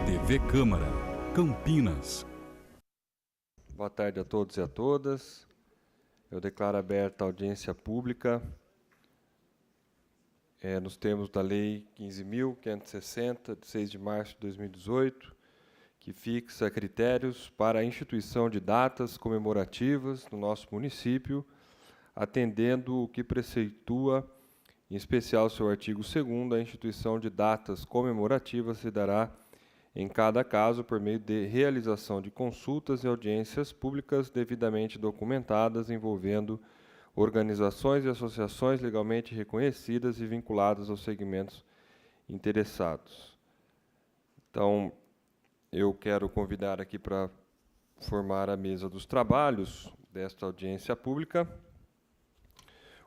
TV Câmara, Campinas. Boa tarde a todos e a todas. Eu declaro aberta a audiência pública nos termos da Lei 15.560, de 6 de março de 2018, que fixa critérios para a instituição de datas comemorativas no nosso município, atendendo o que preceitua, em especial o seu artigo 2º, a instituição de datas comemorativas se dará em cada caso por meio de realização de consultas e audiências públicas devidamente documentadas envolvendo organizações e associações legalmente reconhecidas e vinculadas aos segmentos interessados. Então, eu quero convidar aqui para formar a mesa dos trabalhos desta audiência pública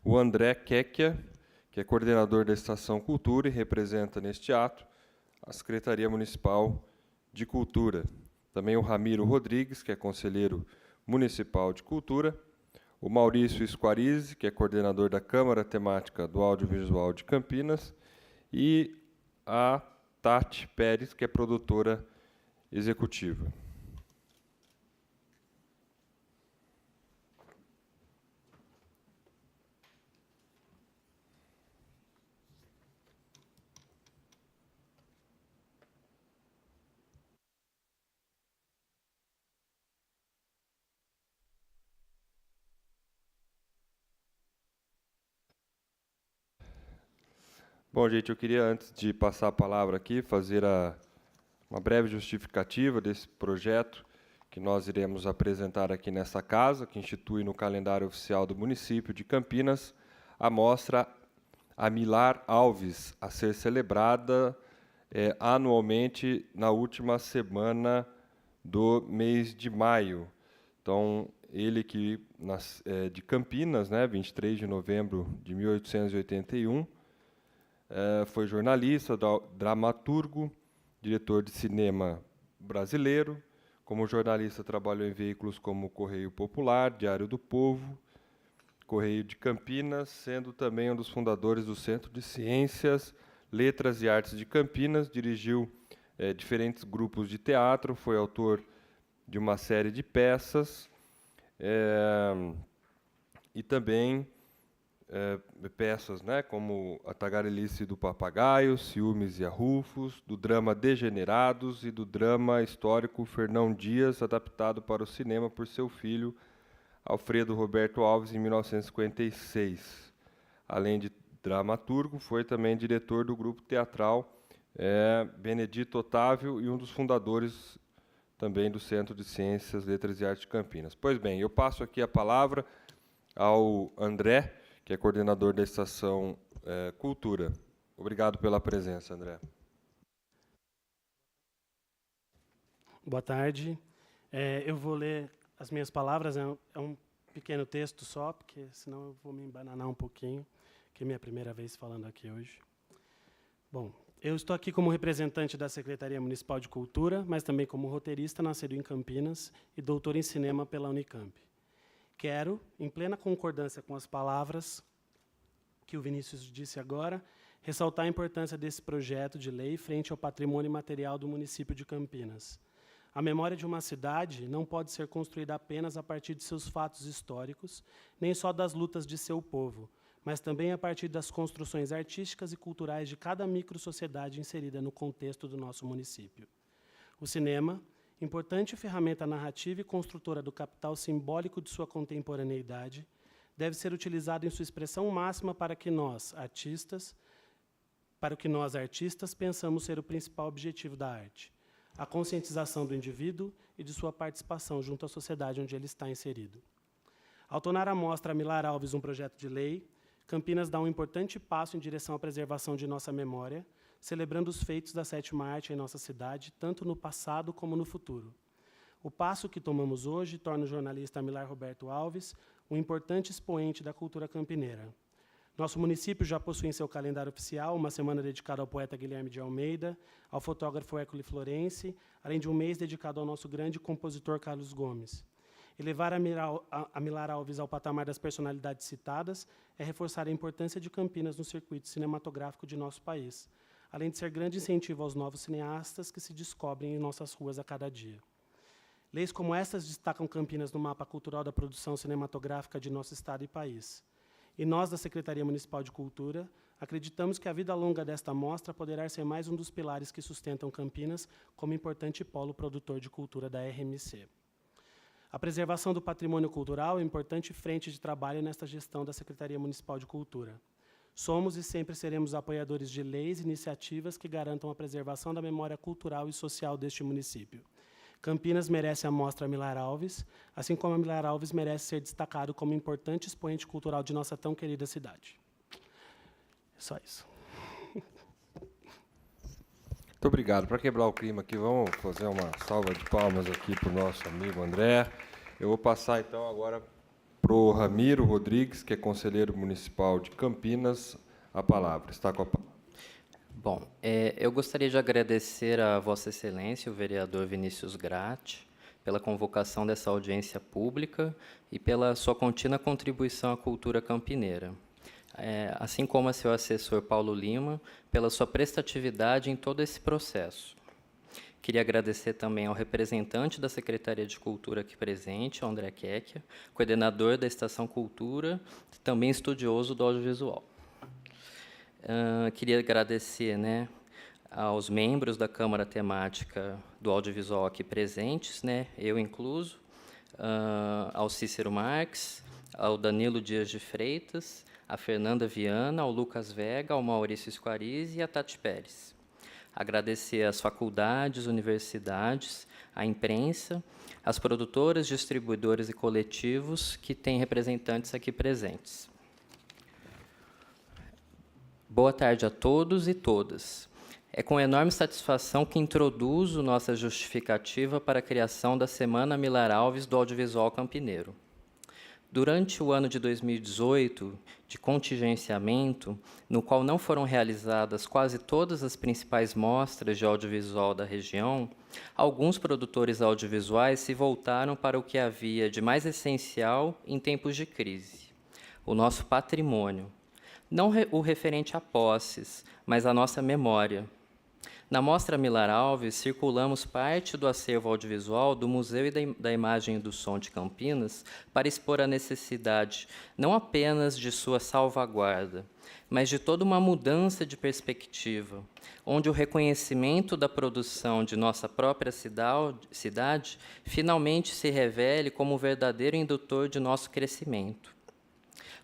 o André Quequia, que é coordenador da Estação Cultura e representa neste ato a Secretaria Municipal de Cultura. Também o Ramiro Rodrigues, que é conselheiro municipal de Cultura, o Maurício Squarize, que é coordenador da Câmara Temática do Audiovisual de Campinas, e a Tati Pérez, que é produtora executiva. Bom, gente, eu queria, antes de passar a palavra aqui, fazer uma breve justificativa desse projeto que nós iremos apresentar aqui nessa casa, que institui no calendário oficial do município de Campinas a mostra Amilar Alves, a ser celebrada anualmente na última semana do mês de maio. Então, ele que de Campinas, 23 de novembro de 1881, foi jornalista, dramaturgo, diretor de cinema brasileiro. Como jornalista, trabalhou em veículos como Correio Popular, Diário do Povo, Correio de Campinas, sendo também um dos fundadores do Centro de Ciências, Letras e Artes de Campinas. Dirigiu diferentes grupos de teatro, foi autor de uma série de peças e também peças como A Tagarelice do Papagaio, Ciúmes e Arrufos, do drama Degenerados e do drama histórico Fernão Dias, adaptado para o cinema por seu filho, Alfredo Roberto Alves, em 1956. Além de dramaturgo, foi também diretor do grupo teatral Benedito Otávio e um dos fundadores também do Centro de Ciências, Letras e Artes de Campinas. Pois bem, eu passo aqui a palavra ao André, que é coordenador da Estação Cultura. Obrigado pela presença, André. Boa tarde. Eu vou ler as minhas palavras, é um pequeno texto só, porque senão eu vou me embananar um pouquinho, que é minha primeira vez falando aqui hoje. Bom, eu estou aqui como representante da Secretaria Municipal de Cultura, mas também como roteirista, nascido em Campinas e doutor em cinema pela Unicamp. Quero, em plena concordância com as palavras que o Vinícius disse agora, ressaltar a importância desse projeto de lei frente ao patrimônio material do município de Campinas. A memória de uma cidade não pode ser construída apenas a partir de seus fatos históricos, nem só das lutas de seu povo, mas também a partir das construções artísticas e culturais de cada microsociedade inserida no contexto do nosso município. O cinema, importante ferramenta narrativa e construtora do capital simbólico de sua contemporaneidade, deve ser utilizado em sua expressão máxima para que nós, artistas, pensamos ser o principal objetivo da arte, a conscientização do indivíduo e de sua participação junto à sociedade onde ele está inserido. Ao tornar a mostra Amilar Alves um projeto de lei, Campinas dá um importante passo em direção à preservação de nossa memória, celebrando os feitos da sétima arte em nossa cidade, tanto no passado como no futuro. O passo que tomamos hoje torna o jornalista Amilar Roberto Alves um importante expoente da cultura campineira. Nosso município já possui em seu calendário oficial uma semana dedicada ao poeta Guilherme de Almeida, ao fotógrafo Hércules Florence, além de um mês dedicado ao nosso grande compositor Carlos Gomes. Elevar a Milar Alves ao patamar das personalidades citadas é reforçar a importância de Campinas no circuito cinematográfico de nosso país, além de ser grande incentivo aos novos cineastas que se descobrem em nossas ruas a cada dia. Leis como estas destacam Campinas no mapa cultural da produção cinematográfica de nosso estado e país. E nós, da Secretaria Municipal de Cultura, acreditamos que a vida longa desta mostra poderá ser mais um dos pilares que sustentam Campinas como importante polo produtor de cultura da RMC. A preservação do patrimônio cultural é importante frente de trabalho nesta gestão da Secretaria Municipal de Cultura. Somos e sempre seremos apoiadores de leis e iniciativas que garantam a preservação da memória cultural e social deste município. Campinas merece a Mostra Milar Alves, assim como a Milar Alves merece ser destacado como importante expoente cultural de nossa tão querida cidade. É só isso. Muito obrigado. Para quebrar o clima aqui, vamos fazer uma salva de palmas aqui para o nosso amigo André. Eu vou passar, então, agora para o Ramiro Rodrigues, que é conselheiro municipal de Campinas, a palavra. Está com a palavra. Bom, eu gostaria de agradecer a Vossa Excelência, o vereador Vinícius Gratti, pela convocação dessa audiência pública e pela sua contínua contribuição à cultura campineira. Assim como a seu assessor Paulo Lima, pela sua prestatividade em todo esse processo. Queria agradecer também ao representante da Secretaria de Cultura aqui presente, o André Kekia, coordenador da Estação Cultura, também estudioso do audiovisual. Queria agradecer, aos membros da Câmara Temática do Audiovisual aqui presentes, eu incluso, ao Cícero Marques, ao Danilo Dias de Freitas, a Fernanda Viana, ao Lucas Vega, ao Maurício Squarizi e a Tati Pérez. Agradecer às faculdades, universidades, à imprensa, às produtoras, distribuidores e coletivos que têm representantes aqui presentes. Boa tarde a todos e todas. É com enorme satisfação que introduzo nossa justificativa para a criação da Semana Milar Alves do Audiovisual Campineiro. Durante o ano de 2018, de contingenciamento, no qual não foram realizadas quase todas as principais mostras de audiovisual da região, alguns produtores audiovisuais se voltaram para o que havia de mais essencial em tempos de crise: o nosso patrimônio. Não o referente a posses, mas a nossa memória. Na Mostra Milar Alves, circulamos parte do acervo audiovisual do Museu da Imagem e do Som de Campinas para expor a necessidade não apenas de sua salvaguarda, mas de toda uma mudança de perspectiva, onde o reconhecimento da produção de nossa própria cidade finalmente se revele como o verdadeiro indutor de nosso crescimento.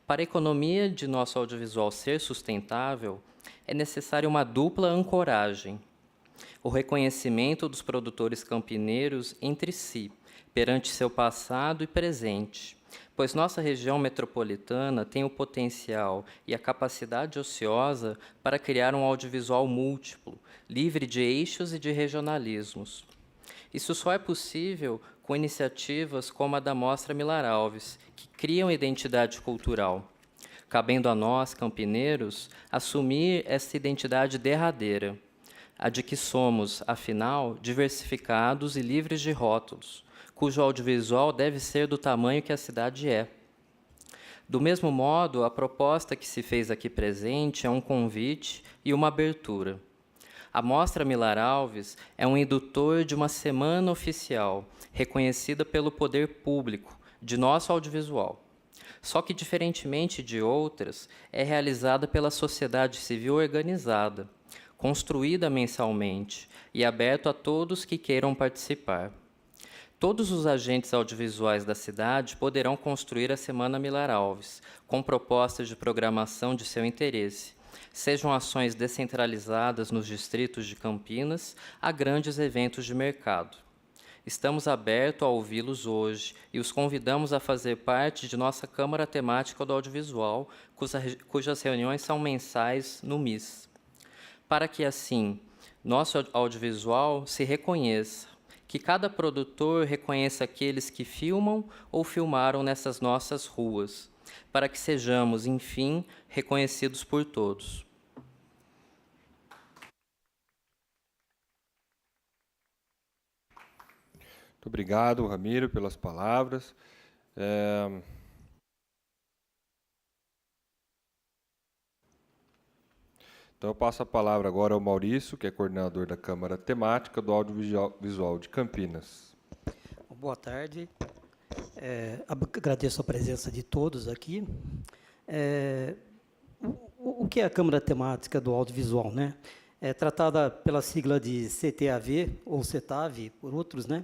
Para a economia de nosso audiovisual ser sustentável, é necessária uma dupla ancoragem: o reconhecimento dos produtores campineiros entre si, perante seu passado e presente, pois nossa região metropolitana tem o potencial e a capacidade ociosa para criar um audiovisual múltiplo, livre de eixos e de regionalismos. Isso só é possível com iniciativas como a da Mostra Milar Alves, que criam identidade cultural, cabendo a nós, campineiros, assumir essa identidade derradeira, a de que somos, afinal, diversificados e livres de rótulos, cujo audiovisual deve ser do tamanho que a cidade é. Do mesmo modo, a proposta que se fez aqui presente é um convite e uma abertura. A Mostra Milar Alves é um indutor de uma semana oficial, reconhecida pelo poder público, de nosso audiovisual. Só que, diferentemente de outras, é realizada pela sociedade civil organizada, construída mensalmente e aberto a todos que queiram participar. Todos os agentes audiovisuais da cidade poderão construir a Semana Milar Alves, com propostas de programação de seu interesse, sejam ações descentralizadas nos distritos de Campinas a grandes eventos de mercado. Estamos abertos a ouvi-los hoje e os convidamos a fazer parte de nossa Câmara Temática do Audiovisual, cujas reuniões são mensais no MIS. Para que, assim, nosso audiovisual se reconheça, que cada produtor reconheça aqueles que filmam ou filmaram nessas nossas ruas, para que sejamos, enfim, reconhecidos por todos. Muito obrigado, Ramiro, pelas palavras. Então, eu passo a palavra agora ao Maurício, que é coordenador da Câmara Temática do Audiovisual de Campinas. Boa tarde. Agradeço a presença de todos aqui. O que é a Câmara Temática do Audiovisual, né? É tratada pela sigla de CTAV, ou CETAV, por outros, né?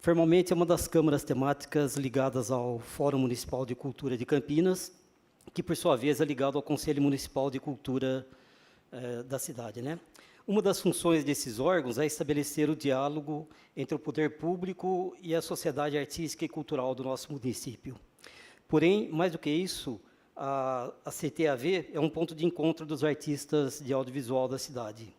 Formalmente, é uma das câmaras temáticas ligadas ao Fórum Municipal de Cultura de Campinas, que, por sua vez, é ligado ao Conselho Municipal de Cultura da cidade, né? Uma das funções desses órgãos é estabelecer o diálogo entre o poder público e a sociedade artística e cultural do nosso município. Porém, mais do que isso, a CTAV é um ponto de encontro dos artistas de audiovisual da cidade.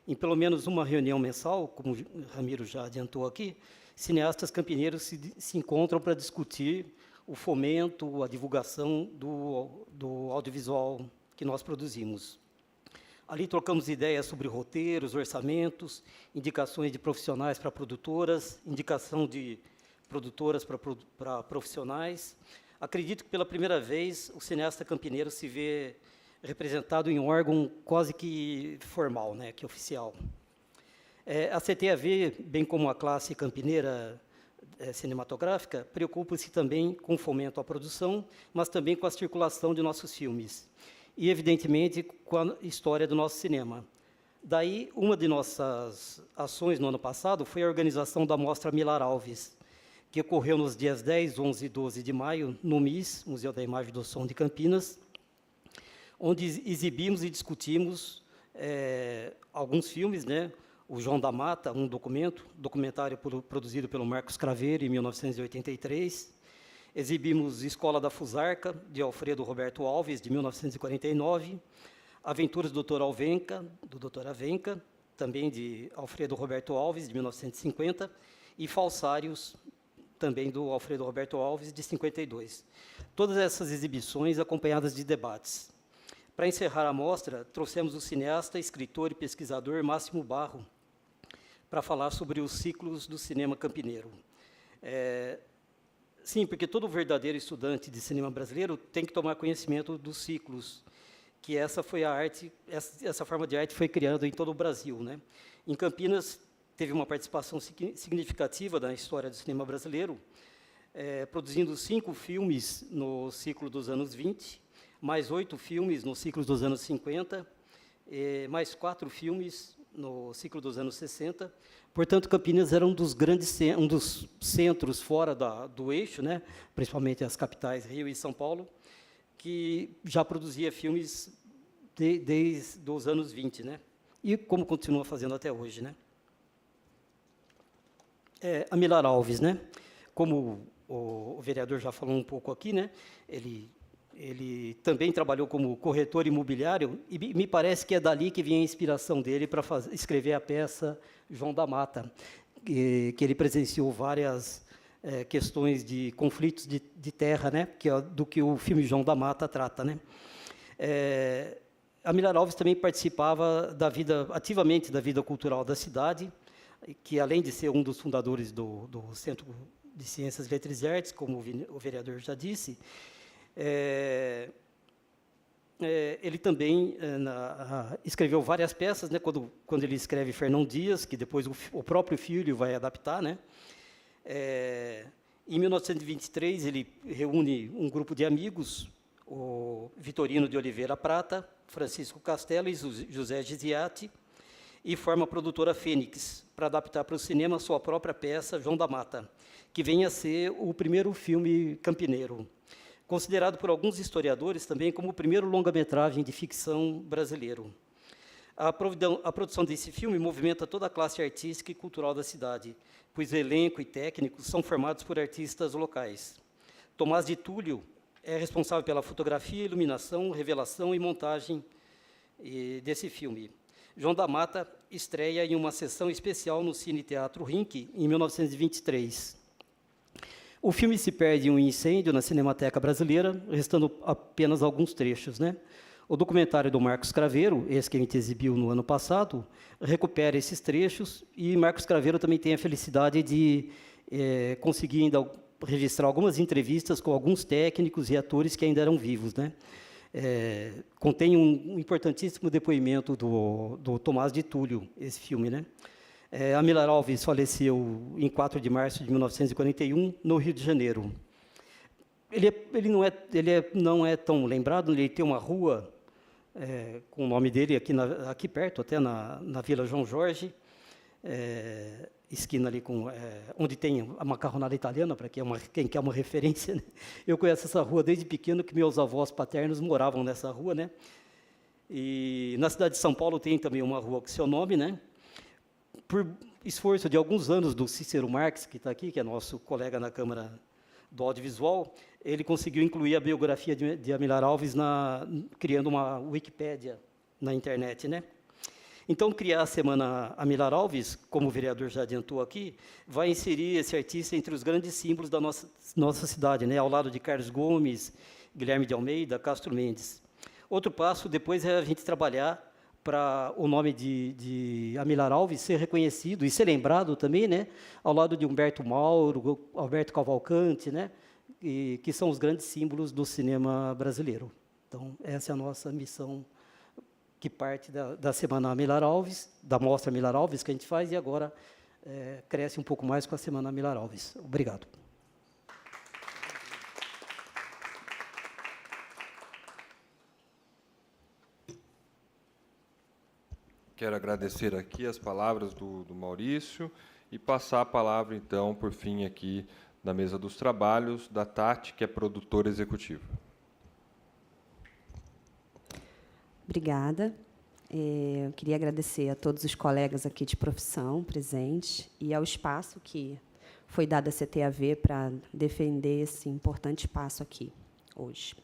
Em pelo menos uma reunião mensal, como o Ramiro já adiantou aqui, cineastas campineiros se encontram para discutir o fomento, a divulgação do audiovisual que nós produzimos. Ali trocamos ideias sobre roteiros, orçamentos, indicações de profissionais para produtoras, indicação de produtoras para profissionais. Acredito que, pela primeira vez, o cineasta campineiro se vê representado em um órgão quase que formal, né, que oficial. A CTAV, bem como a classe campineira cinematográfica, preocupa-se também com o fomento à produção, mas também com a circulação de nossos filmes. E, evidentemente, com a história do nosso cinema. Daí, uma de nossas ações no ano passado foi a organização da Mostra Milar Alves, que ocorreu nos dias 10, 11 e 12 de maio, no MIS, Museu da Imagem e do Som de Campinas, onde exibimos e discutimos alguns filmes, né? O João da Mata, um documentário produzido pelo Marcos Craveiro, em 1983, exibimos Escola da Fusarca, de Alfredo Roberto Alves, de 1949, Aventuras do Dr. Alvenca, do Dr. Avenca, também de Alfredo Roberto Alves, de 1950, e Falsários, também do Alfredo Roberto Alves, de 52. Todas essas exibições acompanhadas de debates. Para encerrar a mostra, trouxemos o cineasta, escritor e pesquisador Máximo Barro para falar sobre os ciclos do cinema campineiro. Sim, porque todo verdadeiro estudante de cinema brasileiro tem que tomar conhecimento dos ciclos, que essa foi a arte, essa forma de arte foi criada em todo o Brasil, né? Em Campinas teve uma participação significativa na história do cinema brasileiro, produzindo 5 filmes no ciclo dos anos 20, mais 8 filmes no ciclo dos anos 50, mais 4 filmes no ciclo dos anos 60. Portanto, Campinas era um dos centros fora do eixo, né, principalmente as capitais, Rio e São Paulo, que já produzia filmes desde os anos 20, né, e como continua fazendo até hoje, né. A Milar Alves, né, como o vereador já falou um pouco aqui, né, ele também trabalhou como corretor imobiliário e me parece que é dali que vinha a inspiração dele para escrever a peça João da Mata, que ele presenciou várias questões de conflitos de terra, né, que é do que o filme João da Mata trata, né. A Milar Alves também participava ativamente da vida cultural da cidade, que, além de ser um dos fundadores do Centro de Ciências, Letras e Artes, como o vereador já disse, ele também escreveu várias peças, né, quando ele escreve Fernão Dias, que depois o próprio filho vai adaptar, né. Em 1923, ele reúne um grupo de amigos, o Vitorino de Oliveira Prata, Francisco Castelo e José Giziati, e forma a produtora Fênix, para adaptar para o cinema sua própria peça, João da Mata, que vem a ser o primeiro filme campineiro, considerado por alguns historiadores também como o primeiro longa-metragem de ficção brasileiro. A produção desse filme movimenta toda a classe artística e cultural da cidade, pois o elenco e técnicos são formados por artistas locais. Tomás de Túlio é responsável pela fotografia, iluminação, revelação e montagem desse filme. João da Mata estreia em uma sessão especial no Cine Teatro Rink, em 1923. O filme se perde em um incêndio na Cinemateca Brasileira, restando apenas alguns trechos, né? O documentário do Marcos Craveiro, esse que a gente exibiu no ano passado, recupera esses trechos, e Marcos Craveiro também tem a felicidade de consegui ainda registrar algumas entrevistas com alguns técnicos e atores que ainda eram vivos, né? Contém um importantíssimo depoimento do Tomás de Túlio, esse filme, né? Amilar Alves faleceu em 4 de março de 1941, no Rio de Janeiro. Ele não é tão lembrado, ele tem uma rua com o nome dele aqui perto, até na Vila João Jorge, esquina ali onde tem a macarronada italiana, para quem quer uma referência, né? Eu conheço essa rua desde pequeno, que meus avós paternos moravam nessa rua, né? E na cidade de São Paulo tem também uma rua com seu nome, né? Por esforço de alguns anos do Cícero Marques, que está aqui, que é nosso colega na Câmara do Audiovisual, ele conseguiu incluir a biografia de Amilar Alves criando uma Wikipédia na internet, né? Então, criar a Semana Amilar Alves, como o vereador já adiantou aqui, vai inserir esse artista entre os grandes símbolos da nossa cidade, né? Ao lado de Carlos Gomes, Guilherme de Almeida, Castro Mendes. Outro passo depois é a gente trabalhar para o nome de Amilar Alves ser reconhecido e ser lembrado também, né? Ao lado de Humberto Mauro, Alberto Cavalcante, né? Que são os grandes símbolos do cinema brasileiro. Então, essa é a nossa missão, que parte da Semana Amilar Alves, da Mostra Amilar Alves que a gente faz, e agora cresce um pouco mais com a Semana Amilar Alves. Obrigado. Quero agradecer aqui as palavras do Maurício e passar a palavra, então, por fim, aqui da mesa dos trabalhos, da Tati, que é produtora executiva. Obrigada. Eu queria agradecer a todos os colegas aqui de profissão presentes e ao espaço que foi dado à CTAV para defender esse importante espaço aqui, hoje.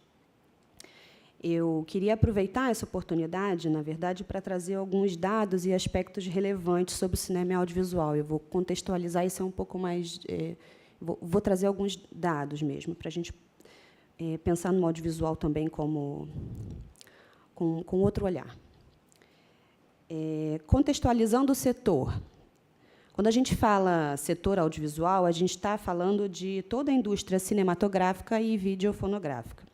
Eu queria aproveitar essa oportunidade, na verdade, para trazer alguns dados e aspectos relevantes sobre o cinema e audiovisual. Eu vou contextualizar isso um pouco mais... Vou trazer alguns dados mesmo, para a gente pensar no audiovisual também com outro olhar. Contextualizando o setor. Quando a gente fala setor audiovisual, a gente está falando de toda a indústria cinematográfica e videofonográfica.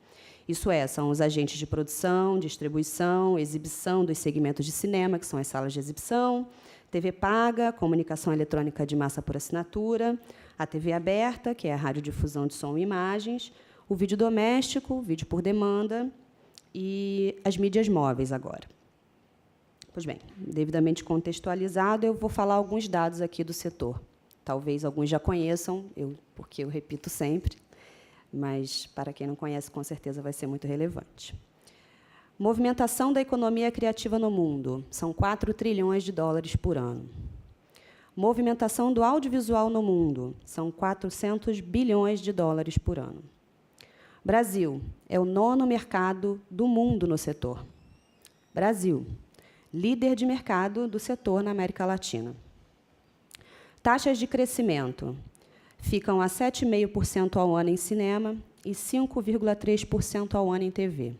Isso são os agentes de produção, distribuição, exibição dos segmentos de cinema, que são as salas de exibição, TV paga, comunicação eletrônica de massa por assinatura, a TV aberta, que é a radiodifusão de som e imagens, o vídeo doméstico, vídeo por demanda, e as mídias móveis agora. Pois bem, devidamente contextualizado, eu vou falar alguns dados aqui do setor. Talvez alguns já conheçam, porque eu repito sempre, mas, para quem não conhece, com certeza vai ser muito relevante. Movimentação da economia criativa no mundo, são 4 trilhões de dólares por ano. Movimentação do audiovisual no mundo, são 400 bilhões de dólares por ano. Brasil é o 9º mercado do mundo no setor. Brasil, líder de mercado do setor na América Latina. Taxas de crescimento ficam a 7,5% ao ano em cinema e 5,3% ao ano em TV.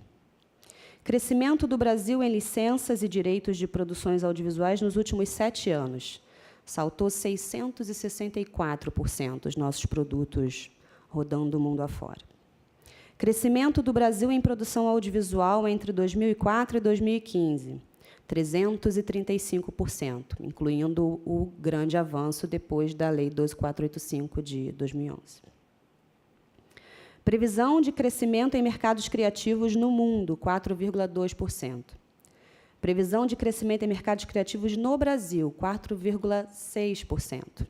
Crescimento do Brasil em licenças e direitos de produções audiovisuais nos últimos 7 anos. Saltou 664% os nossos produtos rodando o mundo afora. Crescimento do Brasil em produção audiovisual entre 2004 e 2015. 335%, incluindo o grande avanço depois da Lei 12.485 de 2011. Previsão de crescimento em mercados criativos no mundo, 4,2%. Previsão de crescimento em mercados criativos no Brasil, 4,6%.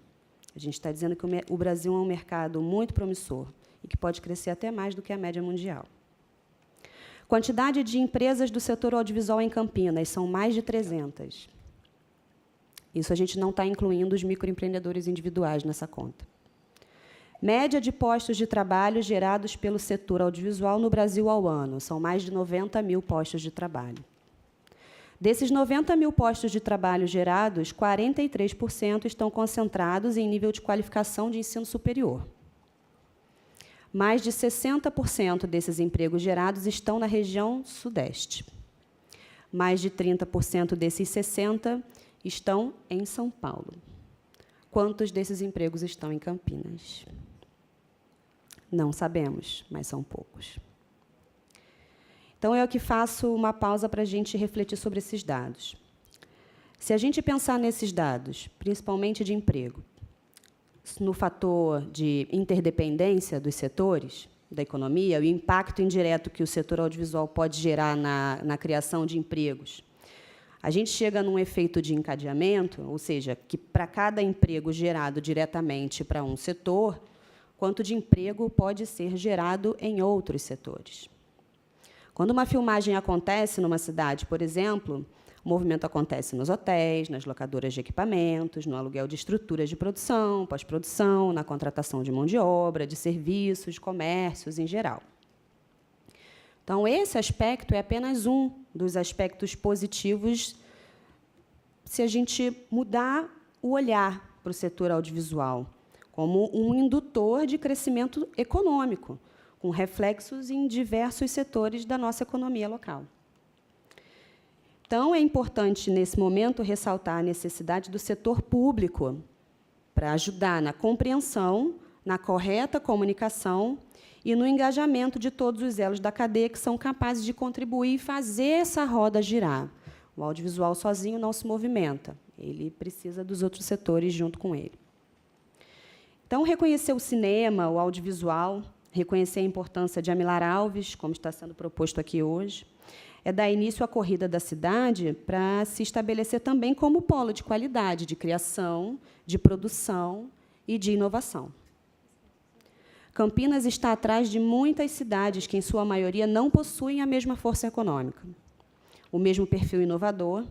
A gente está dizendo que o Brasil é um mercado muito promissor e que pode crescer até mais do que a média mundial. Quantidade de empresas do setor audiovisual em Campinas, são mais de 300. Isso a gente não está incluindo os microempreendedores individuais nessa conta. Média de postos de trabalho gerados pelo setor audiovisual no Brasil ao ano, são mais de 90 mil postos de trabalho. Desses 90 mil postos de trabalho gerados, 43% estão concentrados em nível de qualificação de ensino superior. Mais de 60% desses empregos gerados estão na região Sudeste. Mais de 30% desses 60% estão em São Paulo. Quantos desses empregos estão em Campinas? Não sabemos, mas são poucos. Então, eu aqui faço uma pausa para a gente refletir sobre esses dados. Se a gente pensar nesses dados, principalmente de emprego, no fator de interdependência dos setores da economia, o impacto indireto que o setor audiovisual pode gerar na criação de empregos, a gente chega num efeito de encadeamento, ou seja, que para cada emprego gerado diretamente para um setor, quanto de emprego pode ser gerado em outros setores. Quando uma filmagem acontece numa cidade, por exemplo, o movimento acontece nos hotéis, nas locadoras de equipamentos, no aluguel de estruturas de produção, pós-produção, na contratação de mão de obra, de serviços, de comércios em geral. Então, esse aspecto é apenas um dos aspectos positivos se a gente mudar o olhar para o setor audiovisual como um indutor de crescimento econômico, com reflexos em diversos setores da nossa economia local. Então, é importante, nesse momento, ressaltar a necessidade do setor público para ajudar na compreensão, na correta comunicação e no engajamento de todos os elos da cadeia que são capazes de contribuir e fazer essa roda girar. O audiovisual sozinho não se movimenta, ele precisa dos outros setores junto com ele. Então, reconhecer o cinema, o audiovisual, reconhecer a importância de Amilar Alves, como está sendo proposto aqui hoje, é dar início à corrida da cidade para se estabelecer também como polo de qualidade, de criação, de produção e de inovação. Campinas está atrás de muitas cidades que, em sua maioria, não possuem a mesma força econômica, o mesmo perfil inovador,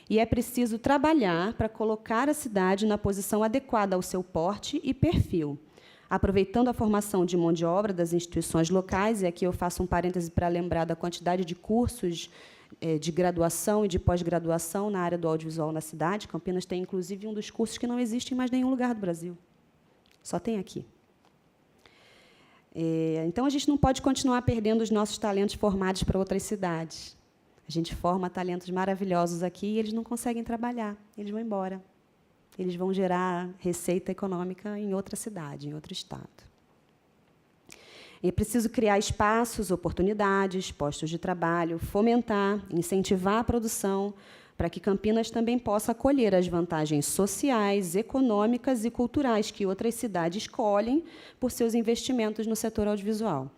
e é preciso trabalhar para colocar a cidade na posição adequada ao seu porte e perfil, aproveitando a formação de mão de obra das instituições locais, e aqui eu faço um parêntese para lembrar da quantidade de cursos de graduação e de pós-graduação na área do audiovisual na cidade. Campinas tem, inclusive, um dos cursos que não existe em mais nenhum lugar do Brasil. Só tem aqui. Então, a gente não pode continuar perdendo os nossos talentos formados para outras cidades. A gente forma talentos maravilhosos aqui e eles não conseguem trabalhar, eles vão embora. Eles vão gerar receita econômica em outra cidade, em outro estado. É preciso criar espaços, oportunidades, postos de trabalho, fomentar, incentivar a produção, para que Campinas também possa acolher as vantagens sociais, econômicas e culturais que outras cidades colhem por seus investimentos no setor audiovisual.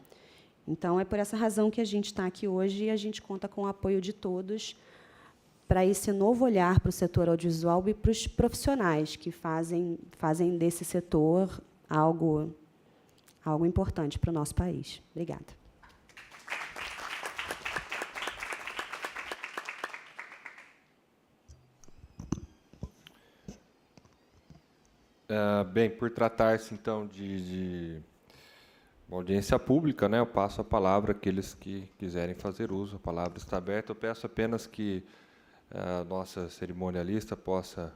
Então, é por essa razão que a gente está aqui hoje e a gente conta com o apoio de todos para esse novo olhar para o setor audiovisual e para os profissionais que fazem desse setor algo importante para o nosso país. Obrigada. Bem, por tratar-se, então, de uma audiência pública, né, eu passo a palavra àqueles que quiserem fazer uso. A palavra está aberta. Eu peço apenas que a nossa cerimonialista possa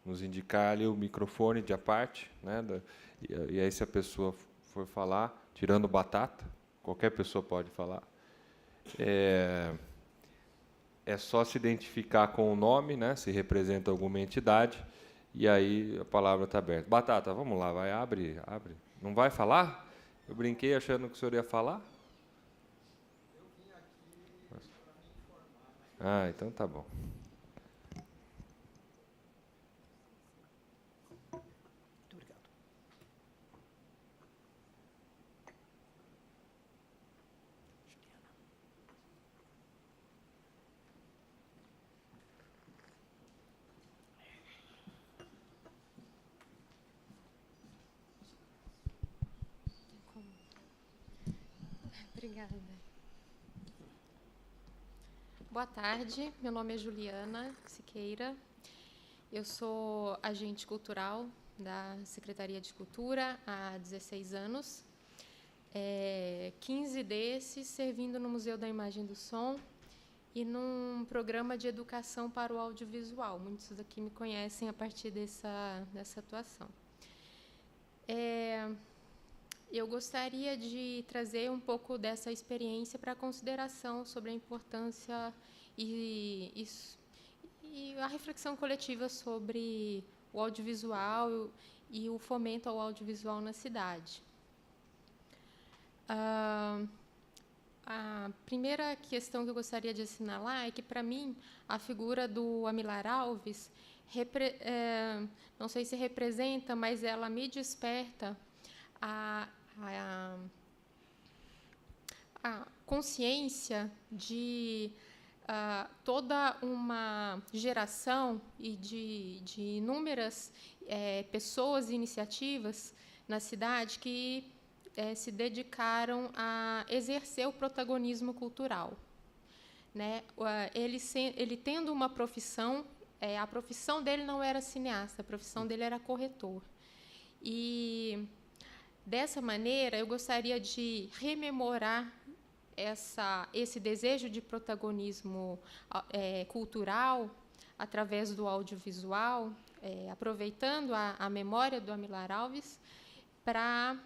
nos indicar ali o microfone de à parte, né, e aí, se a pessoa for falar, tirando batata, qualquer pessoa pode falar, é só se identificar com o nome, né, se representa alguma entidade, e aí a palavra está aberta. Batata, vamos lá, vai, abre. Não vai falar? Eu brinquei achando que o senhor ia falar? Eu vim aqui para me informar. Então tá bom. Muito obrigado. Obrigada. Boa tarde, meu nome é Juliana Siqueira, eu sou agente cultural da Secretaria de Cultura há 16 anos, 15 desses servindo no Museu da Imagem e do Som e num programa de educação para o audiovisual. Muitos daqui me conhecem a partir dessa atuação. Eu gostaria de trazer um pouco dessa experiência para a consideração sobre a importância e a reflexão coletiva sobre o audiovisual e o fomento ao audiovisual na cidade. A primeira questão que eu gostaria de assinalar é que, para mim, a figura do Amilar Alves, não sei se representa, mas ela me desperta a consciência de toda uma geração e de inúmeras pessoas e iniciativas na cidade que se dedicaram a exercer o protagonismo cultural, né? Ele tendo uma profissão, a profissão dele não era cineasta, a profissão dele era corretor. E, dessa maneira, eu gostaria de rememorar esse desejo de protagonismo cultural através do audiovisual, aproveitando a memória do Amilar Alves, para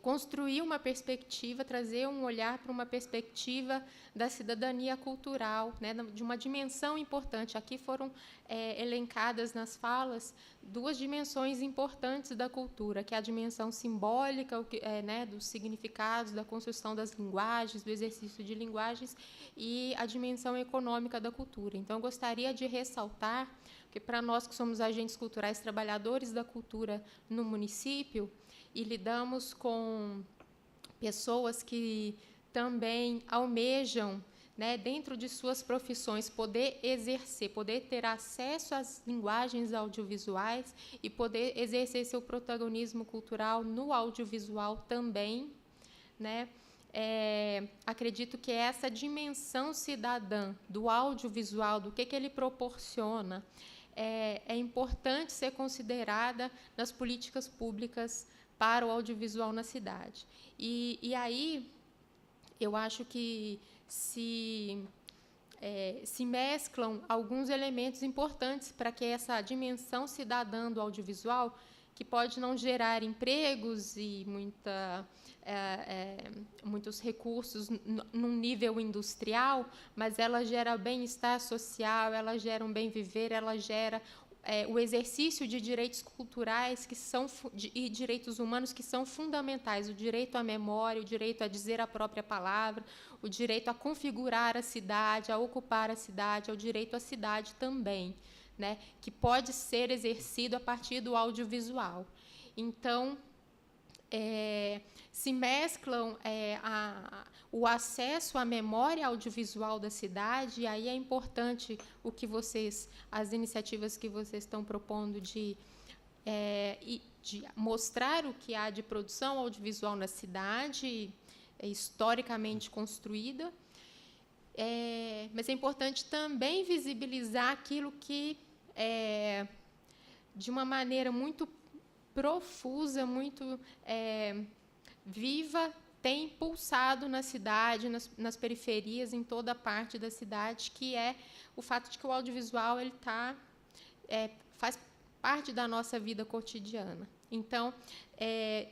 construir uma perspectiva, trazer um olhar para uma perspectiva da cidadania cultural, né, de uma dimensão importante. Aqui foram elencadas nas falas 2 dimensões importantes da cultura, que é a dimensão simbólica, né, dos significados, da construção das linguagens, do exercício de linguagens, e a dimensão econômica da cultura. Então, eu gostaria de ressaltar que, para nós que somos agentes culturais, trabalhadores da cultura no município, e lidamos com pessoas que também almejam, né, dentro de suas profissões, poder exercer, poder ter acesso às linguagens audiovisuais e poder exercer seu protagonismo cultural no audiovisual também, né? Acredito que essa dimensão cidadã do audiovisual, do que ele proporciona, é importante ser considerada nas políticas públicas para o audiovisual na cidade. E aí, eu acho que se mesclam alguns elementos importantes para que essa dimensão cidadã do audiovisual, que pode não gerar empregos e muitos recursos num nível industrial, mas ela gera bem-estar social, ela gera um bem-viver, ela gera o exercício de direitos culturais e direitos humanos que são fundamentais, o direito à memória, o direito a dizer a própria palavra, o direito a configurar a cidade, a ocupar a cidade, o direito à cidade também, né, que pode ser exercido a partir do audiovisual. Então, se mesclam o acesso à memória audiovisual da cidade, e aí é importante as iniciativas que vocês estão propondo de mostrar o que há de produção audiovisual na cidade, historicamente construída, mas é importante também visibilizar aquilo que, de uma maneira muito profusa, muito viva, tem pulsado na cidade, nas periferias, em toda a parte da cidade, que é o fato de que o audiovisual faz parte da nossa vida cotidiana. Então,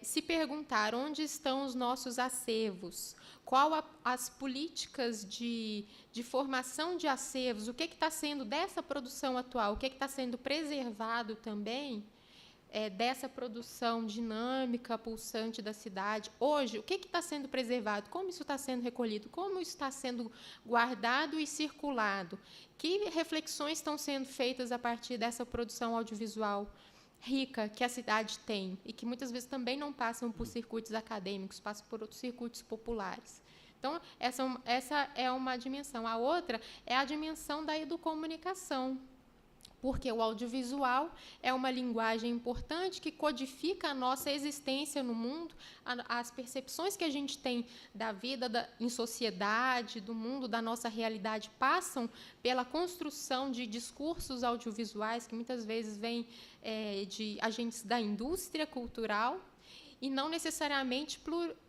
se perguntar onde estão os nossos acervos, qual as políticas de formação de acervos, o que está sendo dessa produção atual, o que está sendo preservado também, dessa produção dinâmica, pulsante da cidade. Hoje, o que está sendo preservado? Como isso está sendo recolhido? Como isso está sendo guardado e circulado? Que reflexões estão sendo feitas a partir dessa produção audiovisual rica que a cidade tem e que muitas vezes também não passam por circuitos acadêmicos, passam por outros circuitos populares. Então, essa é uma dimensão. A outra é a dimensão da educomunicação, porque o audiovisual é uma linguagem importante que codifica a nossa existência no mundo, as percepções que a gente tem da vida em sociedade, do mundo, da nossa realidade, passam pela construção de discursos audiovisuais que muitas vezes vêm de agentes da indústria cultural e não necessariamente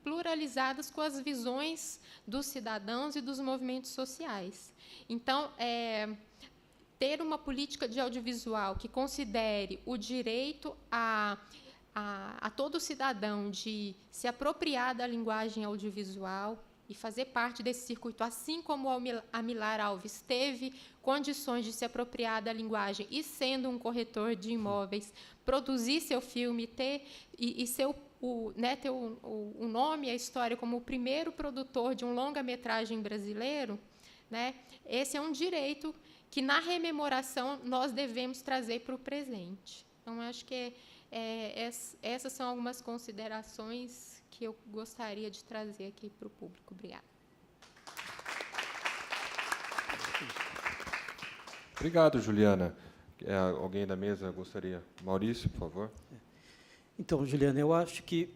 pluralizadas com as visões dos cidadãos e dos movimentos sociais. Então, ter uma política de audiovisual que considere o direito a todo cidadão de se apropriar da linguagem audiovisual, e fazer parte desse circuito, assim como a Milar Alves teve condições de se apropriar da linguagem e, sendo um corretor de imóveis, produzir seu filme, ter o nome e a história como o primeiro produtor de um longa-metragem brasileiro, né? Esse é um direito que, na rememoração, nós devemos trazer para o presente. Então, acho que essas são algumas considerações que eu gostaria de trazer aqui para o público. Obrigada. Obrigado, Juliana. Alguém da mesa gostaria? Maurício, por favor. Então, Juliana, eu acho que,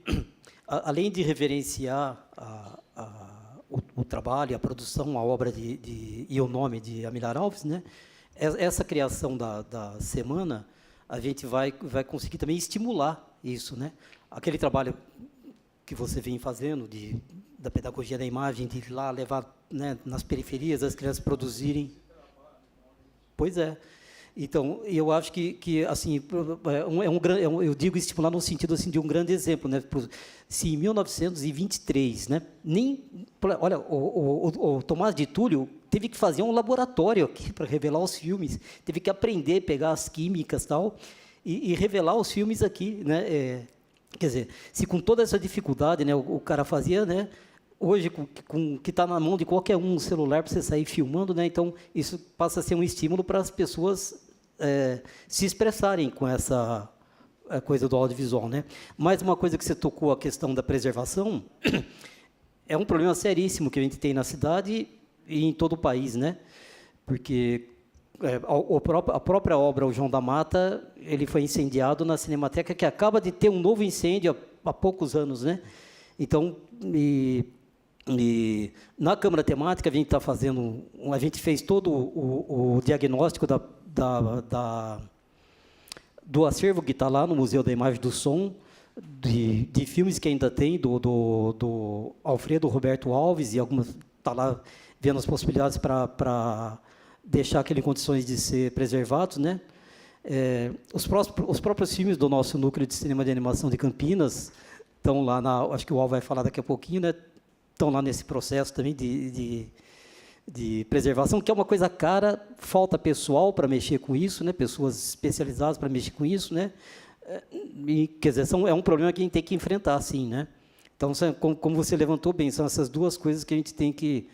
além de reverenciar o trabalho, a produção, a obra e o nome de Amilar Alves, né, essa criação da semana, a gente vai conseguir também estimular isso, né? Aquele trabalho que você vem fazendo da pedagogia da imagem, de ir lá levar, né, nas periferias as crianças produzirem. Pois é. Então, eu acho que assim, eu digo estimular no sentido assim de um grande exemplo, né? Se em 1923, né, olha, o Tomás de Túlio teve que fazer um laboratório aqui para revelar os filmes, teve que aprender, pegar as químicas tal e revelar os filmes aqui, né? Quer dizer, se com toda essa dificuldade, né, o cara fazia, né? Hoje, que está na mão de qualquer um celular para você sair filmando, né? Então isso passa a ser um estímulo para as pessoas se expressarem com essa coisa do audiovisual, né? Mais uma coisa que você tocou, a questão da preservação, é um problema seríssimo que a gente tem na cidade e em todo o país, né? Porque a própria obra O João da Mata, ele foi incendiado na Cinemateca, que acaba de ter um novo incêndio há poucos anos, né? Então, na Câmara Temática, a gente fez todo o diagnóstico do acervo que está lá no Museu da Imagem e do Som, de filmes que ainda tem, do Alfredo Roberto Alves, e está lá vendo as possibilidades para deixar aquele em condições de ser preservados, né? Os próprios filmes do nosso núcleo de cinema de animação de Campinas estão lá, acho que o Al vai falar daqui a pouquinho, né? Estão lá nesse processo também de preservação, que é uma coisa cara, falta pessoal para mexer com isso, né? Pessoas especializadas para mexer com isso, né? E, quer dizer, é um problema que a gente tem que enfrentar, sim, né? Então, como você levantou bem, são essas duas coisas que a gente tem que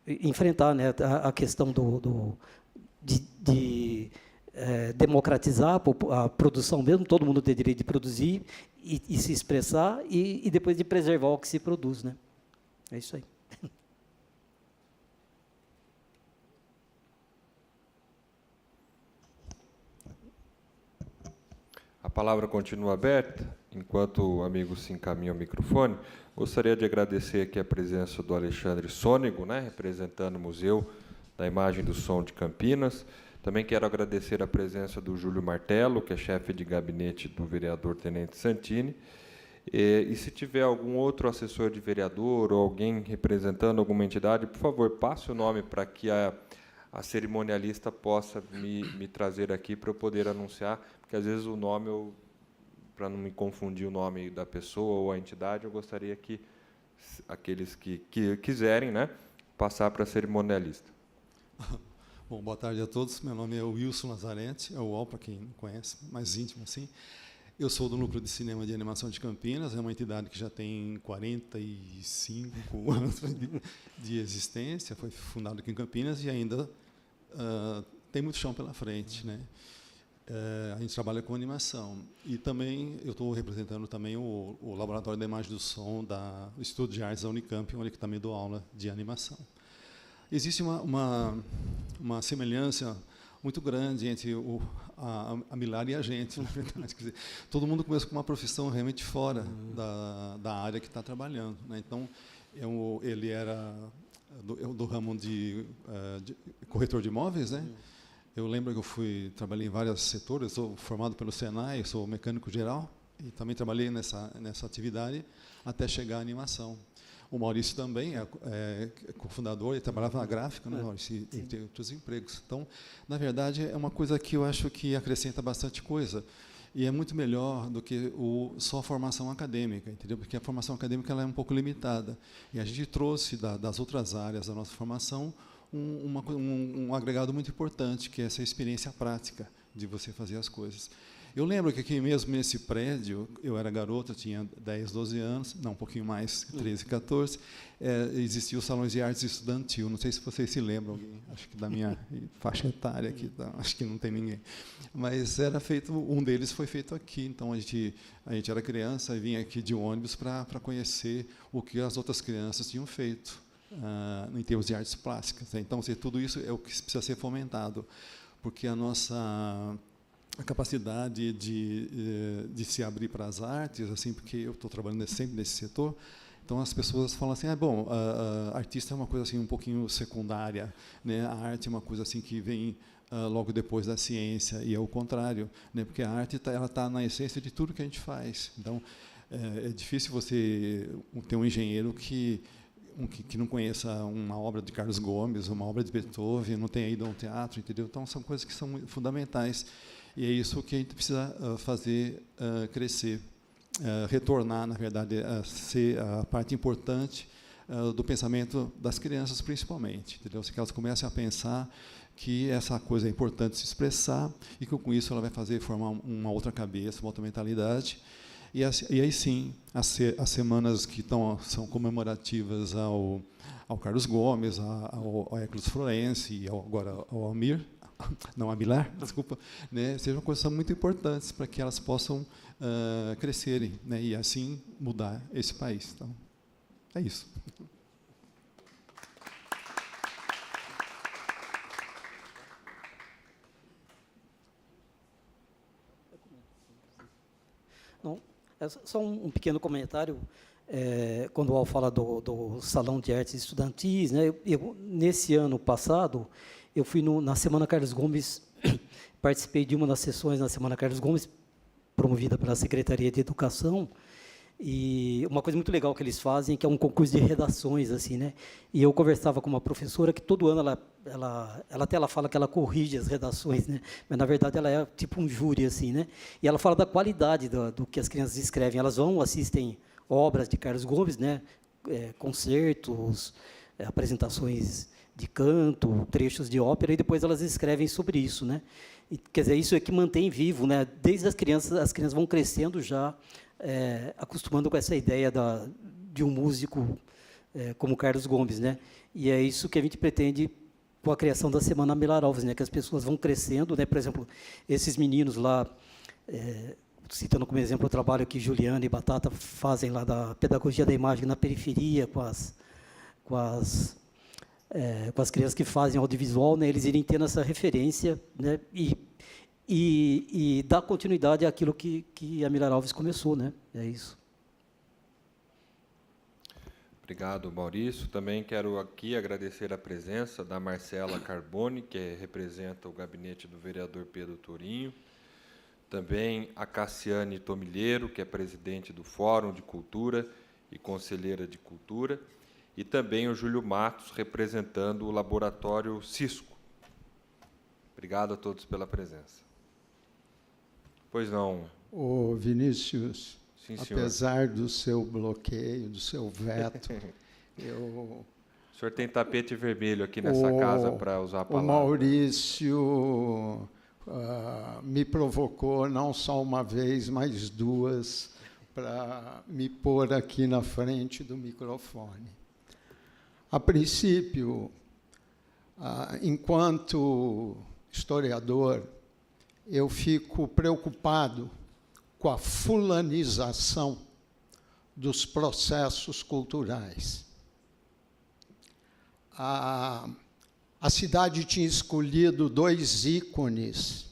enfrentar, né? A questão de democratizar a produção mesmo, todo mundo tem direito de produzir e se expressar, e depois de preservar o que se produz, né? É isso aí. A palavra continua aberta, enquanto o amigo se encaminha ao microfone. Gostaria de agradecer aqui a presença do Alexandre Sônego, né, representando o Museu da Imagem e do Som de Campinas. Também quero agradecer a presença do Júlio Martello, que é chefe de gabinete do vereador Tenente Santini. E se tiver algum outro assessor de vereador ou alguém representando alguma entidade, por favor, passe o nome para que a cerimonialista possa me trazer aqui para eu poder anunciar, porque às vezes o nome, para não me confundir o nome da pessoa ou a entidade, eu gostaria que aqueles que quiserem, né, passar para a cerimonialista. Bom, boa tarde a todos. Meu nome é Wilson Lazarente, é o UOL, para quem não conhece, mais íntimo assim. Eu sou do Núcleo de Cinema de Animação de Campinas, é uma entidade que já tem 45 anos de existência, foi fundada aqui em Campinas e ainda tem muito chão pela frente, né? A gente trabalha com animação. E também eu estou representando também o Laboratório da Imagem e do Som do Instituto de Artes da Unicamp, onde eu também dou aula de animação. Existe uma semelhança muito grande entre a Milar e a gente, na verdade. Quer dizer, todo mundo começa com uma profissão realmente fora da área que está trabalhando, né? Então, ele era do ramo de corretor de imóveis, né? Eu lembro que eu trabalhei em vários setores, sou formado pelo Senai, sou mecânico geral, e também trabalhei nessa atividade até chegar à animação. O Maurício também é cofundador, ele trabalhava na gráfica, né, Maurício, e tem outros empregos. Então, na verdade, é uma coisa que eu acho que acrescenta bastante coisa. E é muito melhor do que só a formação acadêmica, entendeu? Porque a formação acadêmica ela é um pouco limitada. E a gente trouxe das outras áreas da nossa formação um agregado muito importante, que é essa experiência prática de você fazer as coisas. Eu lembro que aqui mesmo nesse prédio, eu era garota, tinha 10, 12 anos, não, um pouquinho mais, 13, 14, existia os salões de artes estudantil. Não sei se vocês se lembram, alguém, acho que da minha faixa etária aqui, tá, acho que não tem ninguém. Mas era feito, um deles foi feito aqui. Então a gente era criança e vinha aqui de ônibus para conhecer o que as outras crianças tinham feito em termos de artes plásticas. Então, tudo isso é o que precisa ser fomentado, porque a nossa capacidade de se abrir para as artes, assim, porque eu estou trabalhando sempre nesse setor, então as pessoas falam assim, bom, artista é uma coisa assim um pouquinho secundária, né? A arte é uma coisa assim que vem logo depois da ciência, e é o contrário, né? Porque a arte ela está na essência de tudo que a gente faz. Então, é difícil você ter um engenheiro que não conheça uma obra de Carlos Gomes, uma obra de Beethoven, não tenha ido a um teatro, entendeu? Então, são coisas que são fundamentais. E é isso que a gente precisa fazer crescer, retornar, na verdade, a ser a parte importante do pensamento das crianças, principalmente, entendeu? Que elas comecem a pensar que essa coisa é importante se expressar e que, com isso, ela vai formar uma outra cabeça, uma outra mentalidade. E aí, sim, as semanas que são comemorativas ao Carlos Gomes, ao Hércules Florense e agora ao Almir, não, Amilar, desculpa, né, sejam coisas muito importantes para que elas possam crescerem, né, e assim mudar esse país. Então, é isso. Não, é só um pequeno comentário. Quando o Al fala do Salão de Artes Estudantis, né, nesse ano passado, eu fui na Semana Carlos Gomes, participei de uma das sessões na Semana Carlos Gomes, promovida pela Secretaria de Educação, e uma coisa muito legal que eles fazem, que é um concurso de redações, assim, né? E eu conversava com uma professora que todo ano ela fala que ela corrige as redações, né? Mas na verdade ela é tipo um júri, assim, né? E ela fala da qualidade do que as crianças escrevem. Elas assistem obras de Carlos Gomes, né? Concertos, apresentações de canto, trechos de ópera, e depois elas escrevem sobre isso, né? E, quer dizer, isso é que mantém vivo, né? Desde as crianças vão crescendo já, acostumando com essa ideia de um músico como Carlos Gomes, né? E é isso que a gente pretende com a criação da Semana Amilar Alves, né? Que as pessoas vão crescendo, né? Por exemplo, esses meninos lá, citando como exemplo o trabalho que Juliana e Batata fazem lá da pedagogia da imagem na periferia, com as crianças que fazem audiovisual, né, eles irem tendo essa referência, né, e dar continuidade àquilo que a Amilar Alves começou, né? É isso. Obrigado, Maurício. Também quero aqui agradecer a presença da Marcela Carboni, que representa o gabinete do vereador Pedro Torinho. Também a Cassiane Tomilheiro, que é presidente do Fórum de Cultura e conselheira de Cultura. E também o Júlio Matos, representando o Laboratório Cisco. Obrigado a todos pela presença. Pois não. Ô, Vinícius, sim, senhor. Apesar do seu bloqueio, do seu veto, O senhor tem tapete vermelho aqui nessa casa para usar a palavra. O Maurício me provocou não só uma vez, mas duas, para me pôr aqui na frente do microfone. A princípio, enquanto historiador, eu fico preocupado com a fulanização dos processos culturais. A cidade tinha escolhido 2 ícones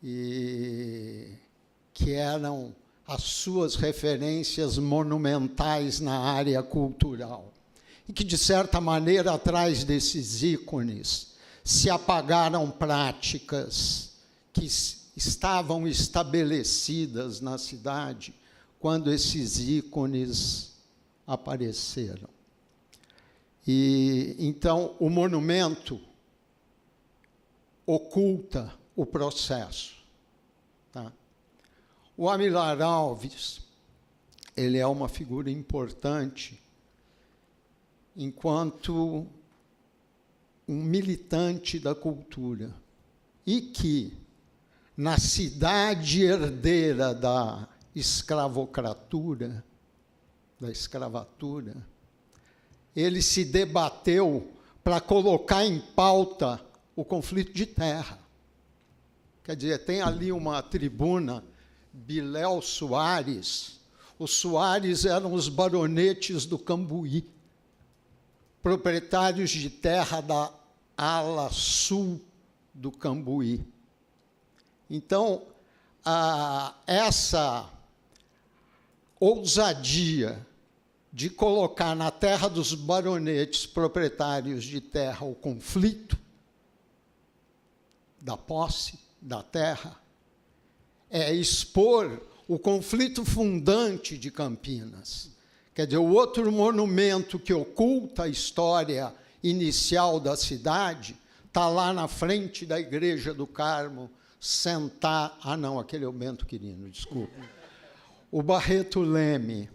que eram as suas referências monumentais na área cultural. E que, de certa maneira, atrás desses ícones, se apagaram práticas que estavam estabelecidas na cidade quando esses ícones apareceram. E, então, o monumento oculta o processo. Tá? O Amilar Alves, ele é uma figura importante enquanto um militante da cultura e que, na cidade herdeira da escravatura, ele se debateu para colocar em pauta o conflito de terra. Quer dizer, tem ali uma tribuna, Biléu Soares. Os Soares eram os baronetes do Cambuí, proprietários de terra da ala sul do Cambuí. Então, essa ousadia de colocar na terra dos baronetes proprietários de terra o conflito da posse da terra é expor o conflito fundante de Campinas. Quer dizer, o outro monumento que oculta a história inicial da cidade está lá na frente da Igreja do Carmo, não, aquele é o Bento Quirino, desculpa. O Barreto Leme.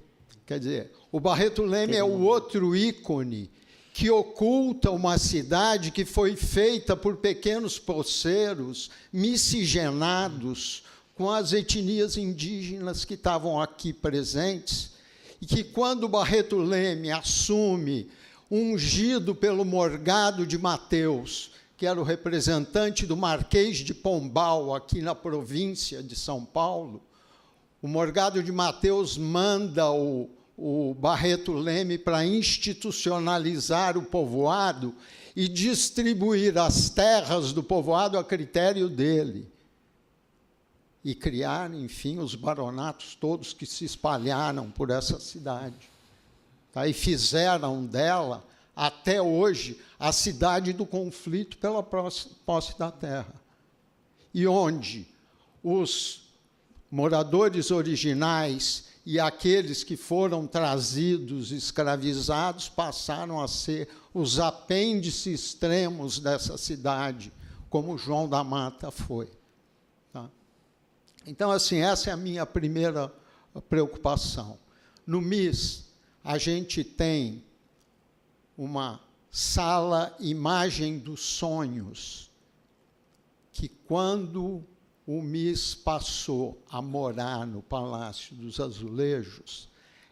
Quer dizer, o Barreto Leme é o outro ícone que oculta uma cidade que foi feita por pequenos poceiros miscigenados com as etnias indígenas que estavam aqui presentes, e que, quando o Barreto Leme assume, ungido pelo Morgado de Mateus, que era o representante do Marquês de Pombal, aqui na província de São Paulo, o Morgado de Mateus manda o Barreto Leme para institucionalizar o povoado e distribuir as terras do povoado a critério dele. E criar, enfim, os baronatos todos que se espalharam por essa cidade. Tá? E fizeram dela, até hoje, a cidade do conflito pela posse da terra. E onde os moradores originais e aqueles que foram trazidos, escravizados, passaram a ser os apêndices extremos dessa cidade, como João da Mata foi. Tá? Então, assim, essa é a minha primeira preocupação. No MIS, a gente tem uma sala Imagem dos Sonhos, que, quando o MIS passou a morar no Palácio dos Azulejos,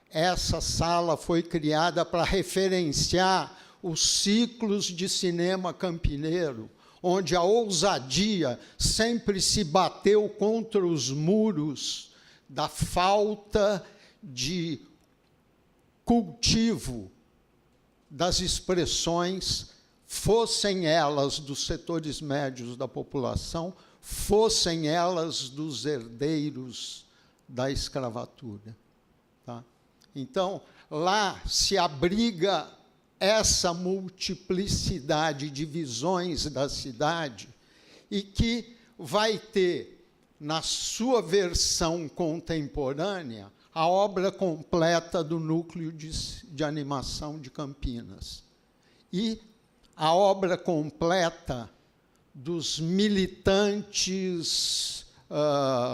essa sala foi criada para referenciar os ciclos de cinema campineiro, onde a ousadia sempre se bateu contra os muros da falta de cultivo das expressões, fossem elas dos setores médios da população, fossem elas dos herdeiros da escravatura. Tá? Então, lá se abriga essa multiplicidade de visões da cidade e que vai ter, na sua versão contemporânea, a obra completa do Núcleo de Animação de Campinas e a obra completa dos militantes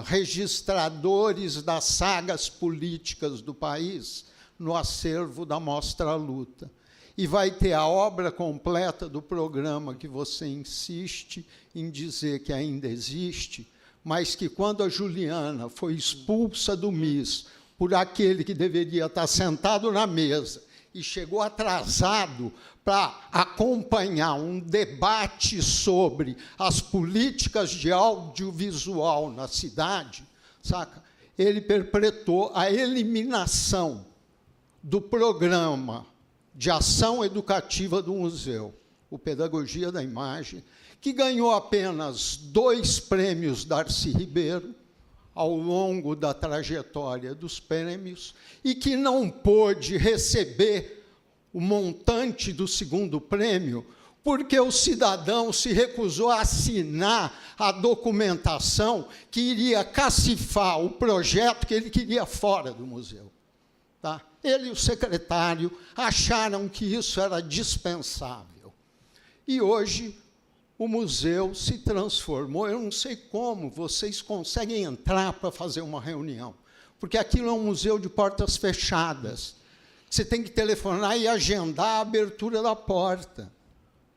registradores das sagas políticas do país no acervo da Mostra Luta. E vai ter a obra completa do programa que você insiste em dizer que ainda existe, mas que, quando a Juliana foi expulsa do MIS por aquele que deveria estar sentado na mesa e chegou atrasado para acompanhar um debate sobre as políticas de audiovisual na cidade, saca? Ele perpetrou a eliminação do programa de ação educativa do museu, o Pedagogia da Imagem, que ganhou apenas 2 prêmios Darcy Ribeiro ao longo da trajetória dos prêmios e que não pôde receber o montante do 2º prêmio porque o cidadão se recusou a assinar a documentação que iria cacifar o projeto que ele queria fora do museu. Tá? Ele e o secretário acharam que isso era dispensável. E hoje o museu se transformou. Eu não sei como vocês conseguem entrar para fazer uma reunião, porque aquilo é um museu de portas fechadas. Você tem que telefonar e agendar a abertura da porta.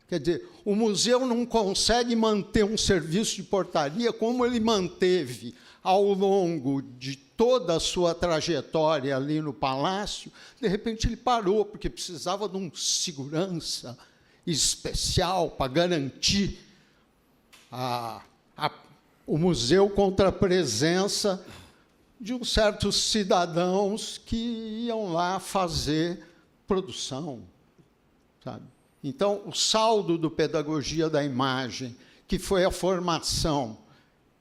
Quer dizer, o museu não consegue manter um serviço de portaria como ele manteve ao longo de toda a sua trajetória ali no Palácio. De repente, ele parou, porque precisava de um segurança especial para garantir o museu contra a presença de uns certos cidadãos que iam lá fazer produção, sabe? Então, o saldo do Pedagogia da Imagem, que foi a formação,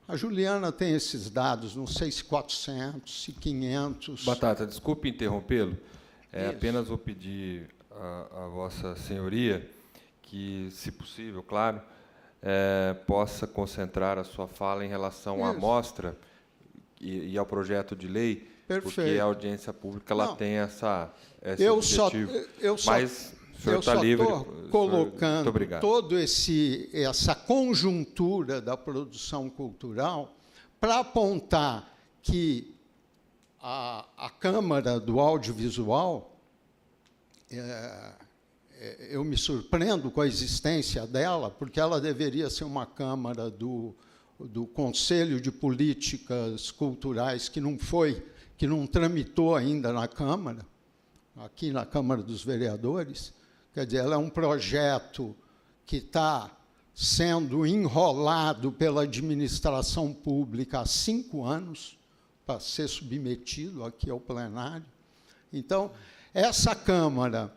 a Juliana tem esses dados, não sei se 400, se 500... Batata, desculpe interrompê-lo, apenas vou pedir a Vossa Senhoria que, se possível, claro, possa concentrar a sua fala em relação à mostra e ao projeto de lei, porque a audiência pública ela tem esse objetivo. Mas o senhor está livre. Eu estou colocando toda essa conjuntura da produção cultural para apontar que a Câmara do Audiovisual, eu me surpreendo com a existência dela, porque ela deveria ser uma Câmara do Conselho de Políticas Culturais, que não tramitou ainda na Câmara, aqui na Câmara dos Vereadores. Quer dizer, ela é um projeto que está sendo enrolado pela administração pública há 5 anos para ser submetido aqui ao plenário. Então, essa Câmara,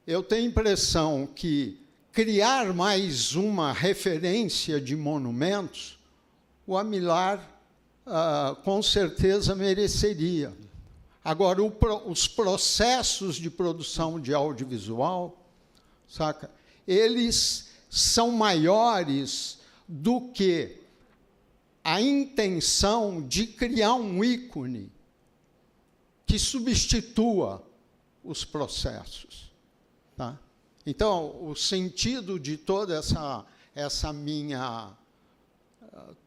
eu tenho a impressão que criar mais uma referência de monumentos, o Amilar, com certeza, mereceria. Agora, os processos de produção de audiovisual, saca? Eles são maiores do que a intenção de criar um ícone que substitua os processos. Tá? Então, o sentido de toda essa minha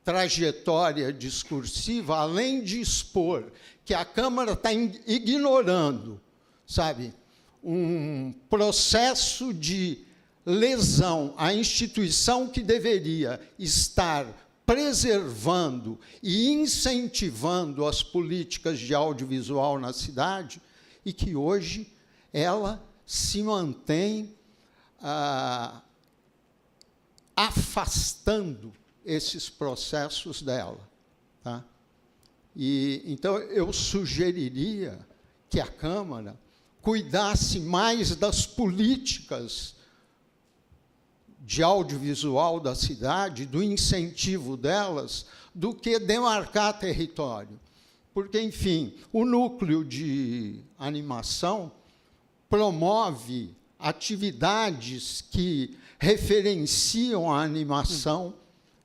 trajetória discursiva, além de expor que a Câmara está ignorando, sabe, um processo de lesão à instituição que deveria estar preservando e incentivando as políticas de audiovisual na cidade, e que hoje ela se mantém afastando esses processos dela. Tá? Então, eu sugeriria que a Câmara cuidasse mais das políticas de audiovisual da cidade, do incentivo delas, do que demarcar território. Porque, enfim, o núcleo de animação promove atividades que referenciam a animação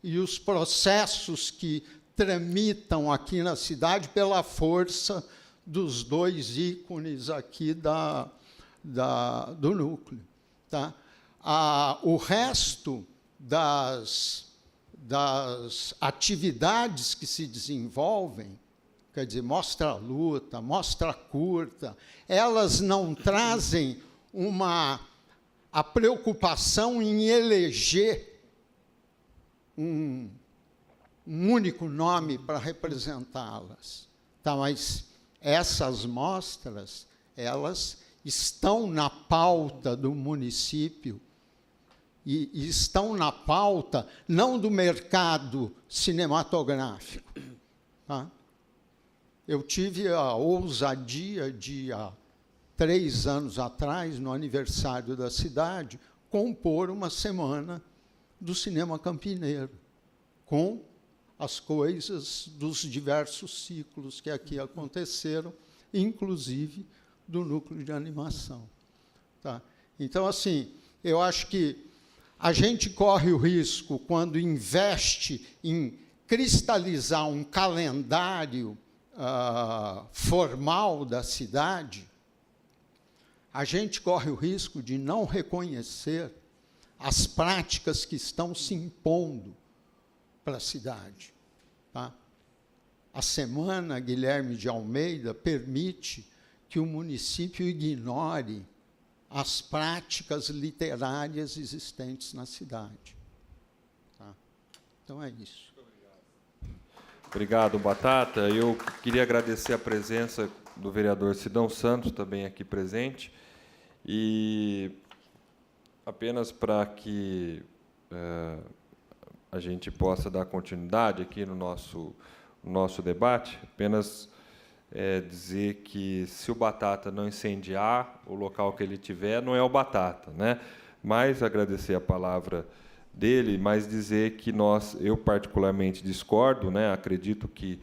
e os processos que tramitam aqui na cidade pela força dos 2 ícones aqui do núcleo. Tá? O resto das atividades que se desenvolvem, quer dizer, mostra-luta, mostra-curta, elas não trazem a preocupação em eleger um único nome para representá-las. Tá, mas essas mostras, elas estão na pauta do município e estão na pauta não do mercado cinematográfico. Tá? Eu tive a ousadia de, há 3 anos atrás, no aniversário da cidade, compor uma semana do cinema campineiro, com as coisas dos diversos ciclos que aqui aconteceram, inclusive do núcleo de animação. Tá? Então, assim, eu acho que a gente corre o risco, quando investe em cristalizar um calendário formal da cidade, a gente corre o risco de não reconhecer as práticas que estão se impondo para a cidade. Tá? A Semana Guilherme de Almeida permite que o município ignore as práticas literárias existentes na cidade. Tá? Então, é isso. Obrigado, Batata. Eu queria agradecer a presença do vereador Sidão Santos, também aqui presente, e apenas para que a gente possa dar continuidade aqui no nosso debate, apenas dizer que, se o Batata não incendiar o local que ele tiver, não é o Batata, né? Mas agradecer a palavra dele, mas dizer que eu particularmente discordo, né? Acredito que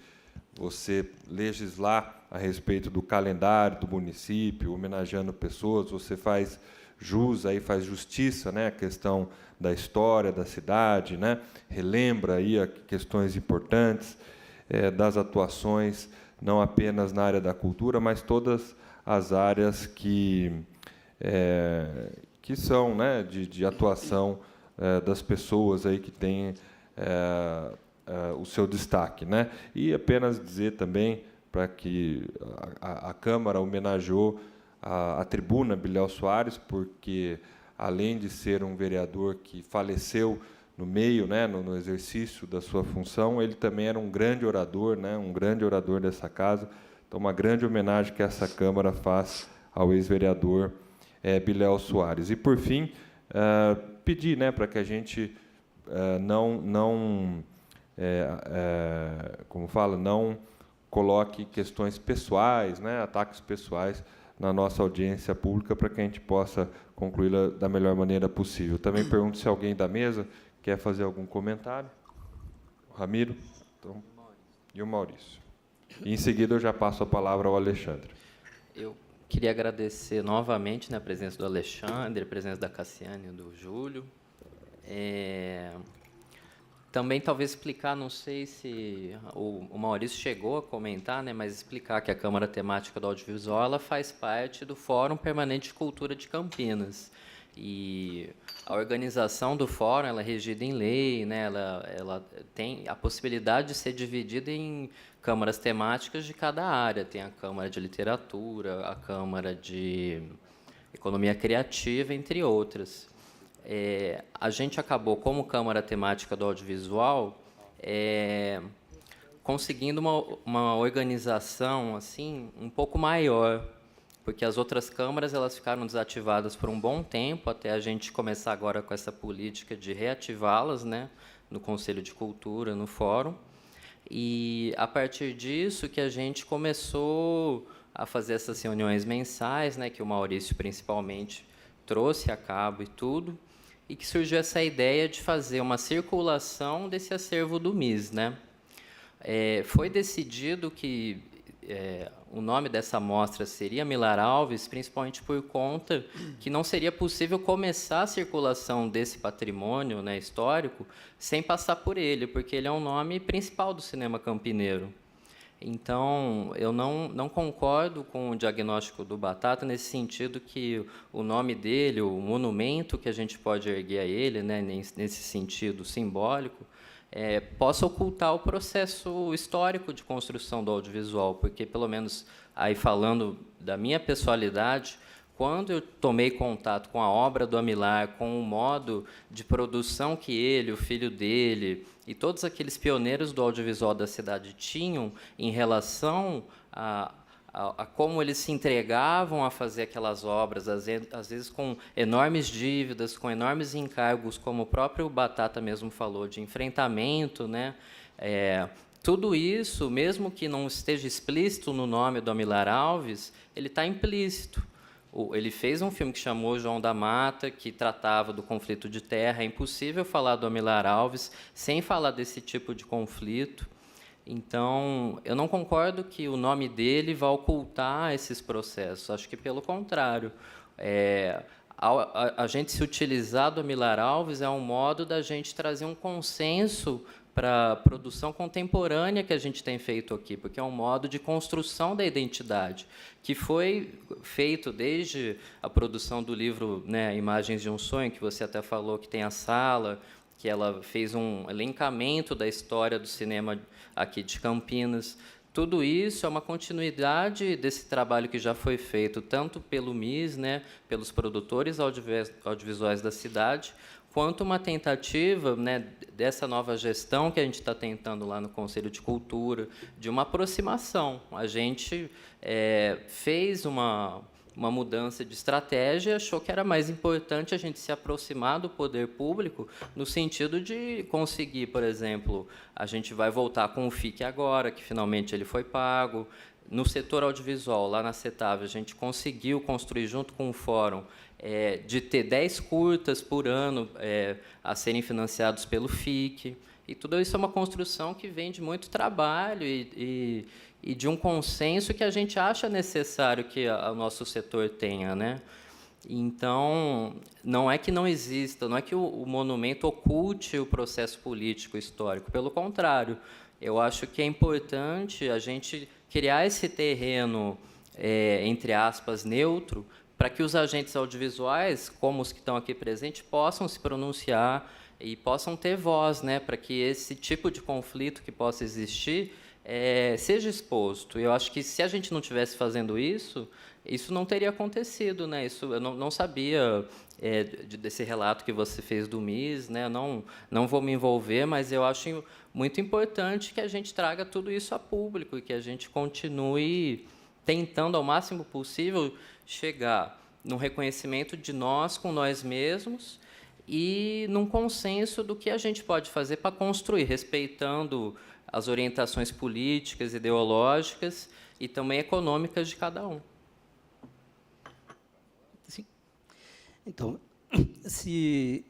você legislar a respeito do calendário do município, homenageando pessoas, você faz jus, aí faz justiça, né? A questão da história da cidade, né? Relembra aí questões importantes das atuações, não apenas na área da cultura, mas todas as áreas que são, né, de atuação das pessoas aí que têm o seu destaque, né? E apenas dizer também para que a Câmara homenageou a tribuna Biléu Soares, porque, além de ser um vereador que faleceu no meio, né, no exercício da sua função, ele também era um grande orador, né, um grande orador dessa casa. Então, uma grande homenagem que essa Câmara faz ao ex-vereador Biléu Soares. E, por fim, pedir, né, para que a gente não coloque questões pessoais, né, ataques pessoais na nossa audiência pública, para que a gente possa concluí-la da melhor maneira possível. Também pergunto se alguém da mesa quer fazer algum comentário. O Ramiro, então, e o Maurício. E, em seguida, eu já passo a palavra ao Alexandre. Eu queria agradecer novamente, né, a presença do Alexandre, a presença da Cassiane e do Júlio. Também, talvez, explicar, não sei se o Maurício chegou a comentar, né, mas explicar que a Câmara Temática do Audiovisual ela faz parte do Fórum Permanente de Cultura de Campinas. E a organização do fórum ela é regida em lei, né, ela tem a possibilidade de ser dividida em câmaras temáticas de cada área. Tem a Câmara de Literatura, a Câmara de Economia Criativa, entre outras. A gente acabou, como Câmara Temática do Audiovisual, conseguindo uma organização assim um pouco maior, porque as outras câmaras elas ficaram desativadas por um bom tempo, até a gente começar agora com essa política de reativá-las, né, no Conselho de Cultura, no Fórum. E, a partir disso, que a gente começou a fazer essas reuniões mensais, né, que o Maurício, principalmente, trouxe a cabo e tudo, e que surgiu essa ideia de fazer uma circulação desse acervo do MIS, né? Foi decidido que o nome dessa mostra seria Milar Alves, principalmente por conta que não seria possível começar a circulação desse patrimônio, né, histórico sem passar por ele, porque ele é um nome principal do cinema campineiro. Então, eu não concordo com o diagnóstico do Batata nesse sentido que o nome dele, o monumento que a gente pode erguer a ele, né, nesse sentido simbólico, possa ocultar o processo histórico de construção do audiovisual, porque, pelo menos, aí falando da minha pessoalidade, quando eu tomei contato com a obra do Amilar, com o modo de produção que ele, o filho dele e todos aqueles pioneiros do audiovisual da cidade tinham em relação a como eles se entregavam a fazer aquelas obras, às vezes com enormes dívidas, com enormes encargos, como o próprio Batata mesmo falou, de enfrentamento, né? Tudo isso, mesmo que não esteja explícito no nome do Amilar Alves, ele está implícito. Ele fez um filme que chamou João da Mata, que tratava do conflito de terra. É impossível falar do Amilar Alves sem falar desse tipo de conflito. Então, eu não concordo que o nome dele vá ocultar esses processos. Acho que, pelo contrário, a gente se utilizar do Milar Alves é um modo da gente trazer um consenso para a produção contemporânea que a gente tem feito aqui, porque é um modo de construção da identidade, que foi feito desde a produção do livro, né, Imagens de um Sonho, que você até falou que tem a sala, que ela fez um elencamento da história do cinema aqui de Campinas. Tudo isso é uma continuidade desse trabalho que já foi feito, tanto pelo MIS, né, pelos produtores audiovisuais da cidade, quanto uma tentativa, né, dessa nova gestão que a gente está tentando lá no Conselho de Cultura, de uma aproximação. A gente fez uma mudança de estratégia e achou que era mais importante a gente se aproximar do poder público no sentido de conseguir, por exemplo, a gente vai voltar com o FIC agora, que finalmente ele foi pago. No setor audiovisual, lá na CETAV, a gente conseguiu construir, junto com o Fórum, de ter 10 curtas por ano a serem financiados pelo FIC. E tudo isso é uma construção que vem de muito trabalho e de um consenso que a gente acha necessário que o nosso setor tenha, né? Então, não é que não exista, não é que o monumento oculte o processo político histórico. Pelo contrário, eu acho que é importante a gente criar esse terreno, entre aspas, neutro, para que os agentes audiovisuais, como os que estão aqui presentes, possam se pronunciar e possam ter voz, né, para que esse tipo de conflito que possa existir seja exposto. Eu acho que, se a gente não estivesse fazendo isso, isso não teria acontecido, né? Isso, eu não sabia desse relato que você fez do MIS, né? Não vou me envolver, mas eu acho muito importante que a gente traga tudo isso a público e que a gente continue tentando, ao máximo possível, chegar no reconhecimento de nós com nós mesmos e num consenso do que a gente pode fazer para construir, respeitando as orientações políticas, ideológicas e também econômicas de cada um. Sim. Então, se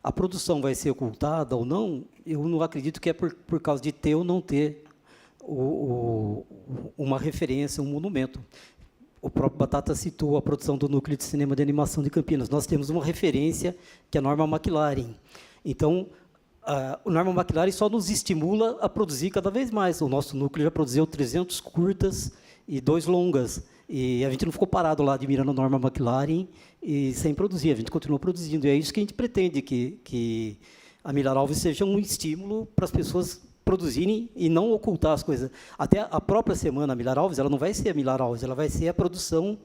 a produção vai ser ocultada ou não, eu não acredito que é por causa de ter ou não ter uma referência, um monumento. O próprio Batata citou a produção do Núcleo de Cinema de Animação de Campinas. Nós temos uma referência, que é a Norma McLaren. Então, o Norma McLaren só nos estimula a produzir cada vez mais. O nosso núcleo já produziu 300 curtas e 2 longas. E a gente não ficou parado lá admirando a Norma McLaren e sem produzir. A gente continuou produzindo. E é isso que a gente pretende, que a Milar Alves seja um estímulo para as pessoas produzirem e não ocultar as coisas. Até a própria semana, a Milar Alves, ela não vai ser a Milar Alves, ela vai ser a produção.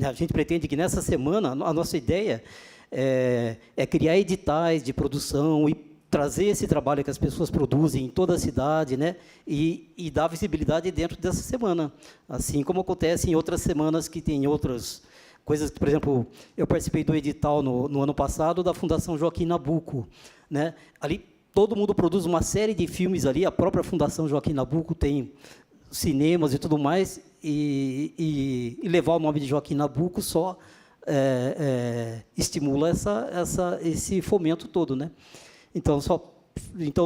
A gente pretende que, nessa semana, a nossa ideia é criar editais de produção e trazer esse trabalho que as pessoas produzem em toda a cidade, né, e dar visibilidade dentro dessa semana. Assim como acontece em outras semanas que tem outras coisas. Por exemplo, eu participei do edital no ano passado da Fundação Joaquim Nabuco, né? Ali todo mundo produz uma série de filmes ali, a própria Fundação Joaquim Nabuco tem cinemas e tudo mais, e levar o nome de Joaquim Nabuco só estimula esse fomento todo, né? Então,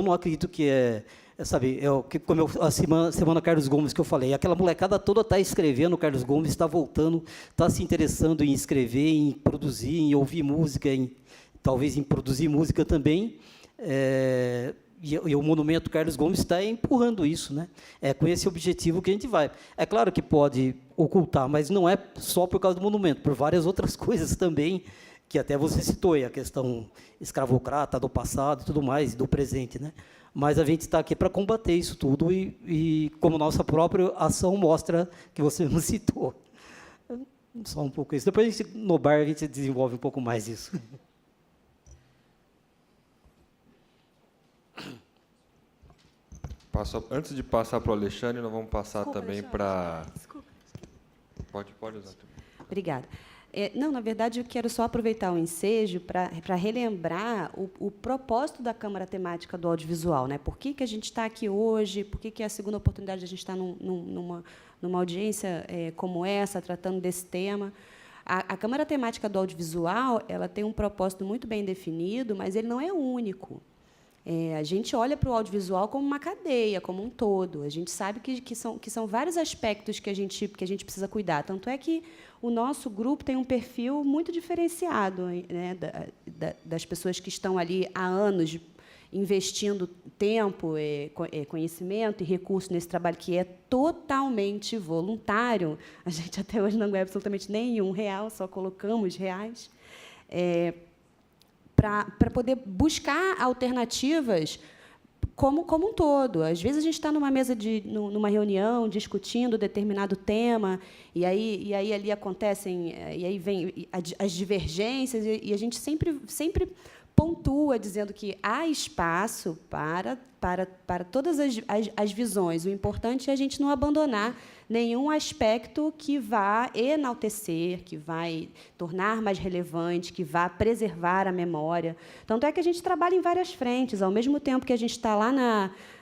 não acredito que como a semana Carlos Gomes que eu falei, aquela molecada toda está escrevendo, o Carlos Gomes está voltando, está se interessando em escrever, em produzir, em ouvir música, talvez em produzir música também, e o Monumento Carlos Gomes está empurrando isso, né? É com esse objetivo que a gente vai. É claro que pode ocultar, mas não é só por causa do monumento, por várias outras coisas também, que até você citou, a questão escravocrata do passado e tudo mais, do presente, né? Mas a gente está aqui para combater isso tudo e como nossa própria ação mostra que você não citou. Só um pouco isso. Depois, no bar, a gente desenvolve um pouco mais isso. Antes de passar para o Alexandre, nós vamos passar também para... Pode usar. Obrigada. Não, na verdade, eu quero só aproveitar o ensejo para relembrar o propósito da Câmara Temática do Audiovisual, né? Por que a gente está aqui hoje, por que é a segunda oportunidade de a gente estar numa audiência como essa, tratando desse tema. A Câmara Temática do Audiovisual, ela tem um propósito muito bem definido, mas ele não é único. A gente olha para o audiovisual como uma cadeia, como um todo. A gente sabe que são vários aspectos que a gente precisa cuidar. Tanto é que o nosso grupo tem um perfil muito diferenciado, né, das pessoas que estão ali há anos investindo tempo, conhecimento e recurso nesse trabalho que é totalmente voluntário. A gente até hoje não ganha absolutamente nenhum real, só colocamos reais. Para poder buscar alternativas como um todo. Às vezes, a gente está numa mesa, numa reunião, discutindo determinado tema, e aí ali acontecem, e aí vem as divergências, e a gente sempre pontua, dizendo que há espaço para todas as visões. O importante é a gente não abandonar nenhum aspecto que vá enaltecer, que vai tornar mais relevante, que vá preservar a memória. Tanto é que a gente trabalha em várias frentes. Ao mesmo tempo que a gente está lá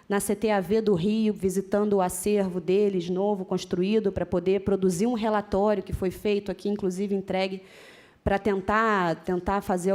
na CTAV do Rio, visitando o acervo deles, novo, construído, para poder produzir um relatório que foi feito aqui, inclusive entregue, para tentar fazer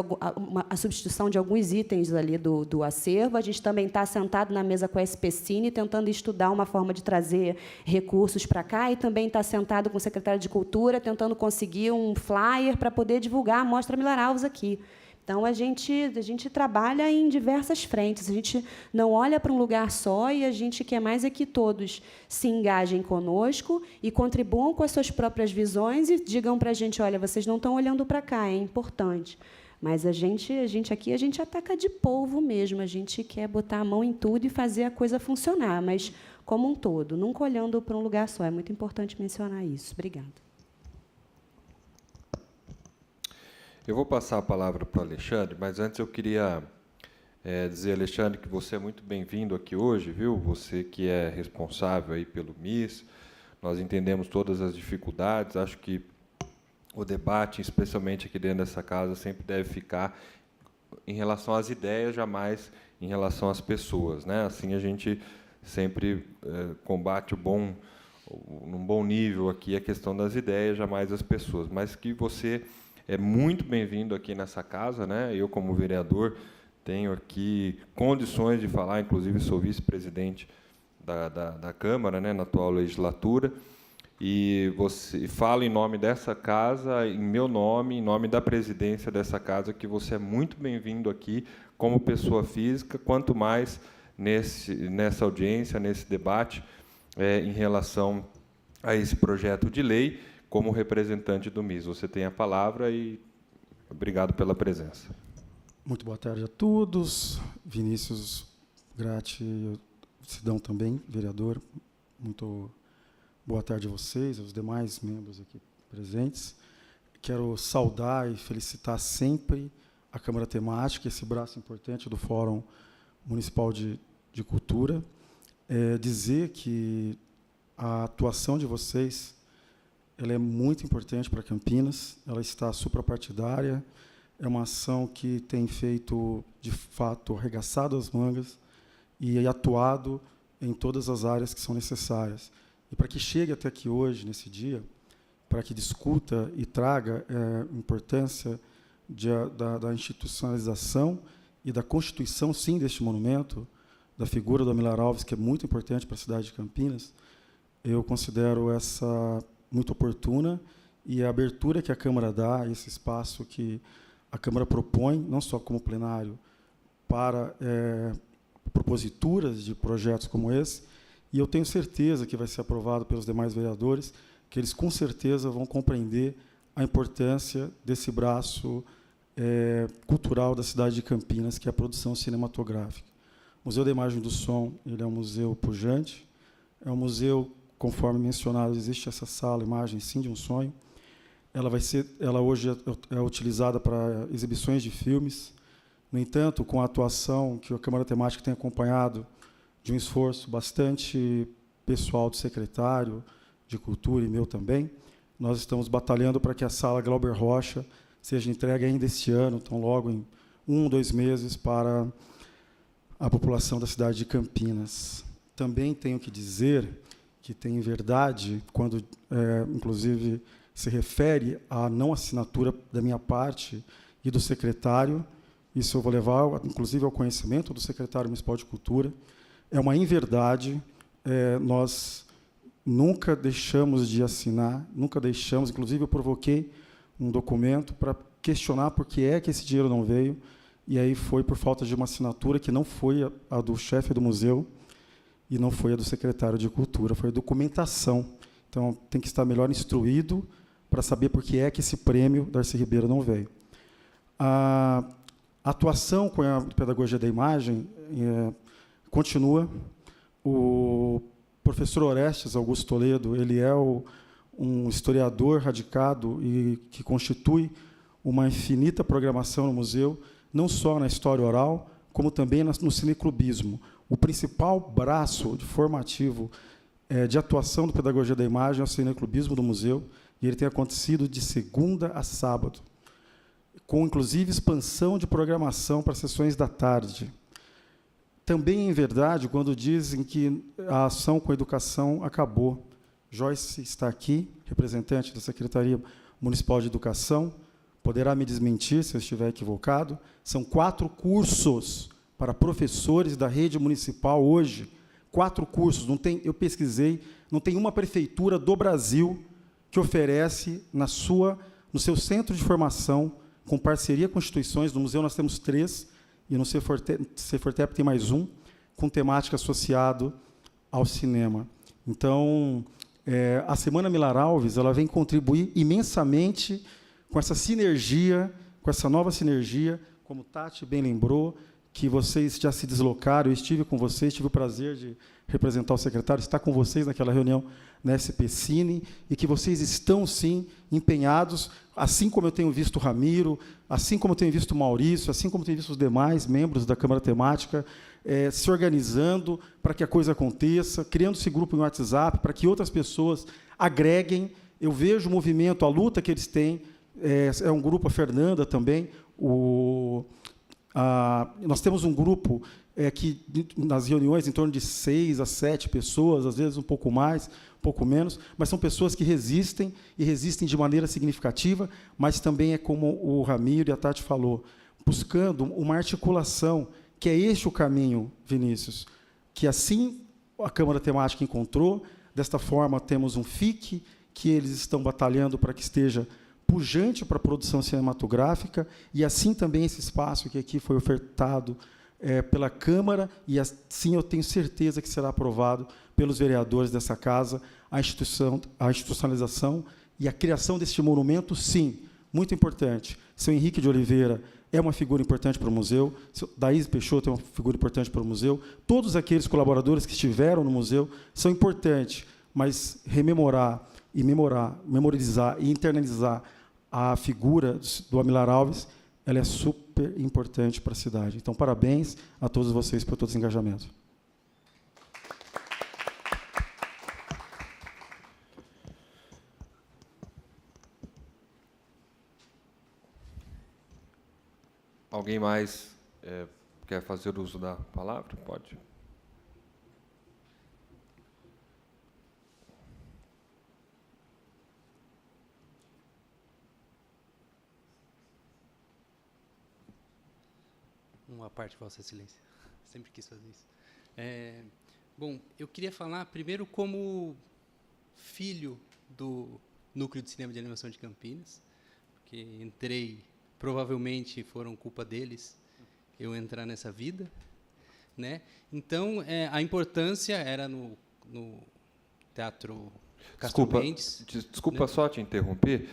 a substituição de alguns itens ali do acervo. A gente também está sentado na mesa com a SPCine, tentando estudar uma forma de trazer recursos para cá, e também está sentado com o secretário de Cultura, tentando conseguir um flyer para poder divulgar a Mostra Miller Alves aqui. Então, a gente trabalha em diversas frentes, a gente não olha para um lugar só, e a gente quer mais é que todos se engajem conosco e contribuam com as suas próprias visões e digam para a gente, olha, vocês não estão olhando para cá, é importante. Mas a gente aqui, a gente ataca de polvo mesmo, a gente quer botar a mão em tudo e fazer a coisa funcionar, mas como um todo, nunca olhando para um lugar só. É muito importante mencionar isso. Obrigada. Eu vou passar a palavra para o Alexandre, mas antes eu queria dizer, Alexandre, que você é muito bem-vindo aqui hoje, viu? Você que é responsável aí pelo MIS. Nós entendemos todas as dificuldades. Acho que o debate, especialmente aqui dentro dessa casa, sempre deve ficar em relação às ideias, jamais em relação às pessoas, né? Assim a gente sempre combate num bom nível aqui a questão das ideias, jamais as pessoas. Mas que você é muito bem-vindo aqui nessa casa, né? Eu, como vereador, tenho aqui condições de falar, inclusive sou vice-presidente da Câmara, né, na atual legislatura, e você fala em nome dessa casa, em meu nome, em nome da presidência dessa casa, que você é muito bem-vindo aqui como pessoa física, quanto mais nessa audiência, nesse debate, em relação a esse projeto de lei, como representante do MIS. Você tem a palavra e obrigado pela presença. Muito boa tarde a todos. Vinícius Gratti, Sidão também, vereador. Muito boa tarde a vocês, aos demais membros aqui presentes. Quero saudar e felicitar sempre a Câmara Temática, esse braço importante do Fórum Municipal de Cultura. Dizer que a atuação de vocês ela é muito importante para Campinas, ela está suprapartidária, é uma ação que tem feito, de fato, arregaçado as mangas e atuado em todas as áreas que são necessárias. E para que chegue até aqui hoje, nesse dia, para que discuta e traga a importância da institucionalização e da constituição, sim, deste monumento, da figura do Miller Alves, que é muito importante para a cidade de Campinas, eu considero essa muito oportuna, e a abertura que a Câmara dá, esse espaço que a Câmara propõe, não só como plenário, para proposituras de projetos como esse, e eu tenho certeza que vai ser aprovado pelos demais vereadores, que eles, com certeza, vão compreender a importância desse braço cultural da cidade de Campinas, que é a produção cinematográfica. O Museu da Imagem e do Som, ele é um museu pujante, é um museu, conforme mencionado, existe essa sala, Imagem, sim, de um sonho. Ela hoje é utilizada para exibições de filmes. No entanto, com a atuação que a Câmara Temática tem acompanhado, de um esforço bastante pessoal do secretário de Cultura e meu também, nós estamos batalhando para que a sala Glauber Rocha seja entregue ainda este ano, tão logo em 1 ou 2 meses, para a população da cidade de Campinas. Também tenho que dizer que tem verdade quando, inclusive, se refere à não assinatura da minha parte e do secretário. isso eu vou levar, inclusive, ao conhecimento do secretário municipal de Cultura. É uma inverdade, nós nunca deixamos de assinar, nunca deixamos, inclusive eu provoquei um documento para questionar por que é que esse dinheiro não veio, e aí foi por falta de uma assinatura que não foi a do chefe do museu e não foi a do secretário de Cultura, foi a documentação. Então, tem que estar melhor instruído para saber por que é que esse prêmio Darcy Ribeiro não veio. A atuação com a pedagogia da imagem continua. O professor Orestes Augusto Toledo, ele é um historiador radicado e que constitui uma infinita programação no museu, não só na história oral, como também no cineclubismo. O principal braço formativo de atuação do Pedagogia da Imagem é o cineclubismo do museu, e ele tem acontecido de segunda a sábado, com, inclusive, expansão de programação para sessões da tarde. Também é verdade quando dizem que a ação com a educação acabou. Joyce está aqui, representante da Secretaria Municipal de Educação, poderá me desmentir se eu estiver equivocado. São 4 cursos para professores da rede municipal hoje. 4 cursos. Não tem, eu pesquisei, não tem uma prefeitura do Brasil que oferece no seu centro de formação, com parceria com instituições. No museu nós temos 3, e no Cefortep tem mais um, com temática associada ao cinema. Então, a Semana Milar Alves ela vem contribuir imensamente com essa sinergia, com essa nova sinergia, como Tati bem lembrou, que vocês já se deslocaram, eu estive com vocês, tive o prazer de representar o secretário, estar com vocês naquela reunião na SP Cine, e que vocês estão, sim, empenhados, assim como eu tenho visto o Ramiro, assim como eu tenho visto o Maurício, assim como eu tenho visto os demais membros da Câmara Temática, se organizando para que a coisa aconteça, criando-se grupo em WhatsApp, para que outras pessoas agreguem. Eu vejo o movimento, a luta que eles têm, é um grupo, a Fernanda também, nós temos um grupo que, nas reuniões, em torno de 6 a 7 pessoas, às vezes um pouco mais, um pouco menos, mas são pessoas que resistem, e resistem de maneira significativa, mas também é como o Ramiro e a Tati falou, buscando uma articulação, que é este o caminho, Vinícius, que assim a Câmara Temática encontrou, desta forma temos um FIC, que eles estão batalhando para que esteja pujante para a produção cinematográfica, e assim também esse espaço que aqui foi ofertado pela Câmara, e assim eu tenho certeza que será aprovado pelos vereadores dessa casa, a institucionalização e a criação deste monumento, sim, muito importante. Seu Henrique de Oliveira é uma figura importante para o museu, Daís Peixoto é uma figura importante para o museu, todos aqueles colaboradores que estiveram no museu são importantes, mas rememorar e memorizar e internalizar a figura do Amilar Alves, ela é super importante para a cidade. Então, parabéns a todos vocês por todo esse engajamento. Alguém mais quer fazer uso da palavra? Pode. Uma parte, Vossa Excelência. Sempre quis fazer isso. Bom, eu queria falar primeiro como filho do Núcleo de Cinema de Animação de Campinas, porque entrei, provavelmente foram culpa deles eu entrar nessa vida, né? Então, a importância era no Teatro Castro Mendes. Desculpa, né? Só te interromper.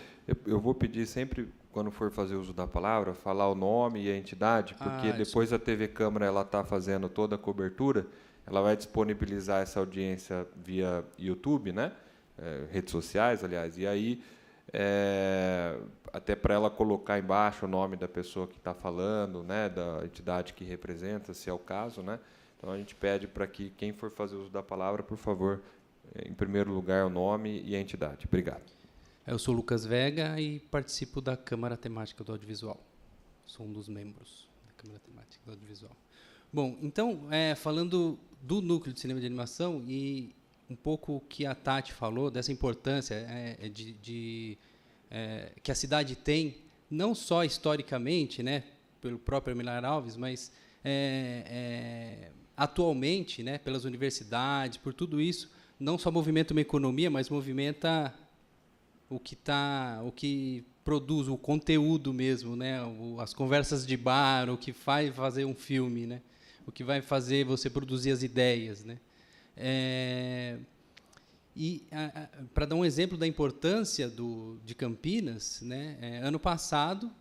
Eu vou pedir sempre, quando for fazer uso da palavra, falar o nome e a entidade, porque depois a TV Câmara ela está fazendo toda a cobertura, ela vai disponibilizar essa audiência via YouTube, né? Redes sociais, aliás, e aí até para ela colocar embaixo o nome da pessoa que está falando, né? Da entidade que representa, se é o caso, né? Então a gente pede para que quem for fazer uso da palavra, por favor, em primeiro lugar o nome e a entidade. Obrigado. Eu sou Lucas Vega e participo da Câmara Temática do Audiovisual. Sou um dos membros da Câmara Temática do Audiovisual. Bom, então, falando do Núcleo de Cinema de Animação e um pouco o que a Tati falou, dessa importância que a cidade tem, não só historicamente, né, pelo próprio Milar Alves, mas atualmente, né, pelas universidades, por tudo isso, não só movimenta uma economia, mas movimenta o que produz o conteúdo mesmo, né, as conversas de bar, o que vai fazer um filme, né, o que vai fazer você produzir as ideias, né. Para dar um exemplo da importância de Campinas, né, ano passado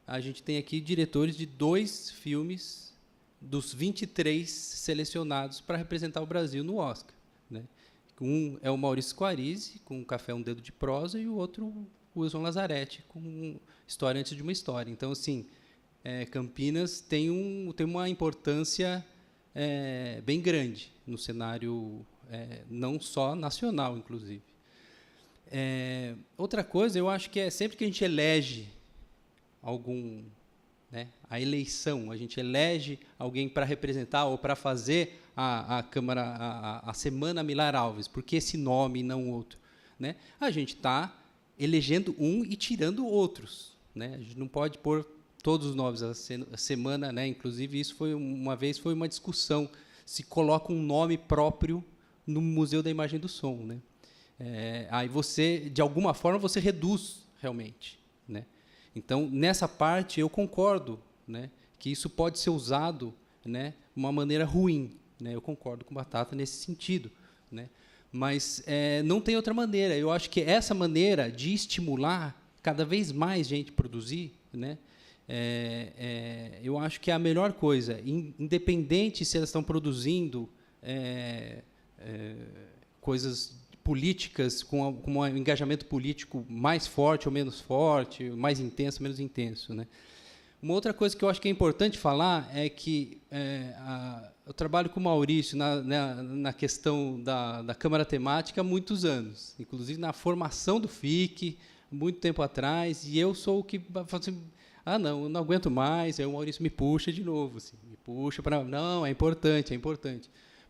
a gente tem aqui diretores de 2 filmes dos 23 selecionados para representar o Brasil no Oscar, né. Um é o Maurício Squarisi, com Café Um Dedo de Prosa, e o outro, o Wilson Lazzaretti, com História Antes de uma História. Então, assim, Campinas tem uma importância bem grande no cenário, não só nacional, inclusive. Outra coisa, eu acho que sempre que a gente elege algum... né, a eleição, a gente elege alguém para representar ou para fazer a Câmara, a Semana Milar Alves, por que esse nome e não outro, né? A gente está elegendo um e tirando outros, né? A gente não pode pôr todos os nomes a semana, né? Inclusive isso foi uma discussão, se coloca um nome próprio no Museu da Imagem do Som, né? Aí você, de alguma forma, você reduz realmente, né? Então, nessa parte, eu concordo, né, que isso pode ser usado, né, de uma maneira ruim, né? Eu concordo com o Batata nesse sentido, né? Mas não tem outra maneira. Eu acho que essa maneira de estimular cada vez mais gente produzir, né, eu acho que é a melhor coisa, independente se elas estão produzindo coisas políticas com um engajamento político mais forte ou menos forte, mais intenso ou menos intenso, né? Uma outra coisa que eu acho que é importante falar é que eu trabalho com o Maurício na questão da Câmara Temática há muitos anos, inclusive na formação do FIC, muito tempo atrás, e eu sou o que fala assim, não, eu não aguento mais, aí o Maurício me puxa de novo, assim, me puxa para... Não, é importante,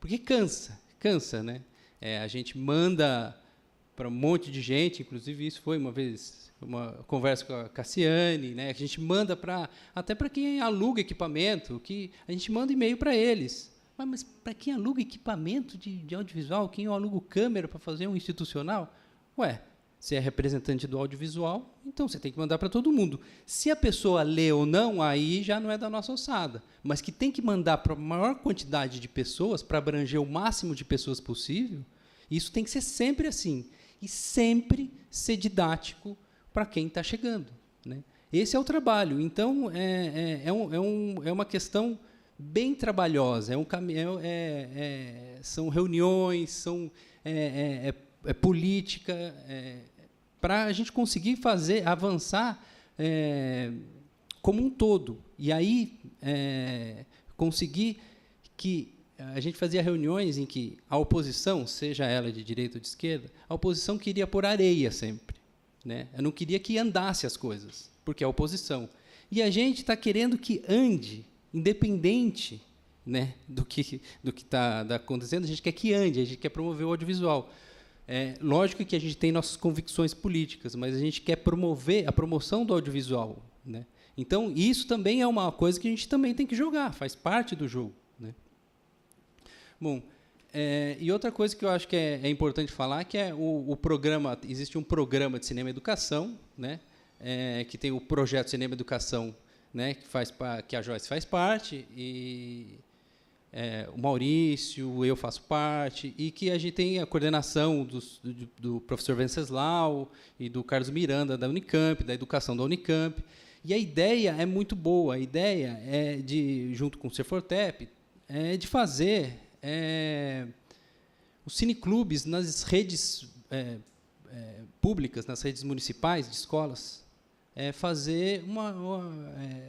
porque cansa, né? A gente manda para um monte de gente, inclusive isso foi uma vez uma conversa com a Cassiane, né? A gente manda até para quem aluga equipamento, que a gente manda e-mail para eles. Mas para quem aluga equipamento de audiovisual, quem aluga câmera para fazer um institucional? Se é representante do audiovisual, então você tem que mandar para todo mundo. Se a pessoa lê ou não, aí já não é da nossa alçada. Mas que tem que mandar para a maior quantidade de pessoas, para abranger o máximo de pessoas possível, isso tem que ser sempre assim. E sempre ser didático para quem está chegando, né? Esse é o trabalho. Então, é uma questão bem trabalhosa. São reuniões, são política, para a gente conseguir avançar como um todo. E aí, conseguir que a gente fazia reuniões em que a oposição, seja ela de direita ou de esquerda, a oposição queria pôr areia sempre, né? Eu não queria que andasse as coisas, porque é a oposição. E a gente está querendo que ande, independente, né, do que está acontecendo, a gente quer que ande, a gente quer promover o audiovisual. Lógico que a gente tem nossas convicções políticas, mas a gente quer promover a promoção do audiovisual, né? Então, isso também é uma coisa que a gente também tem que jogar, faz parte do jogo, né? Bom, e outra coisa que eu acho que é importante falar, que é o programa, existe um programa de cinema e educação, né, que tem o projeto Cinema e Educação, né, que a Joyce faz parte, e o Maurício, eu faço parte, e que a gente tem a coordenação do professor Venceslau e do Carlos Miranda, da Unicamp, da educação da Unicamp. E a ideia é muito boa, a ideia junto com o Cefortep, de fazer os cineclubes nas redes públicas, nas redes municipais de escolas, fazer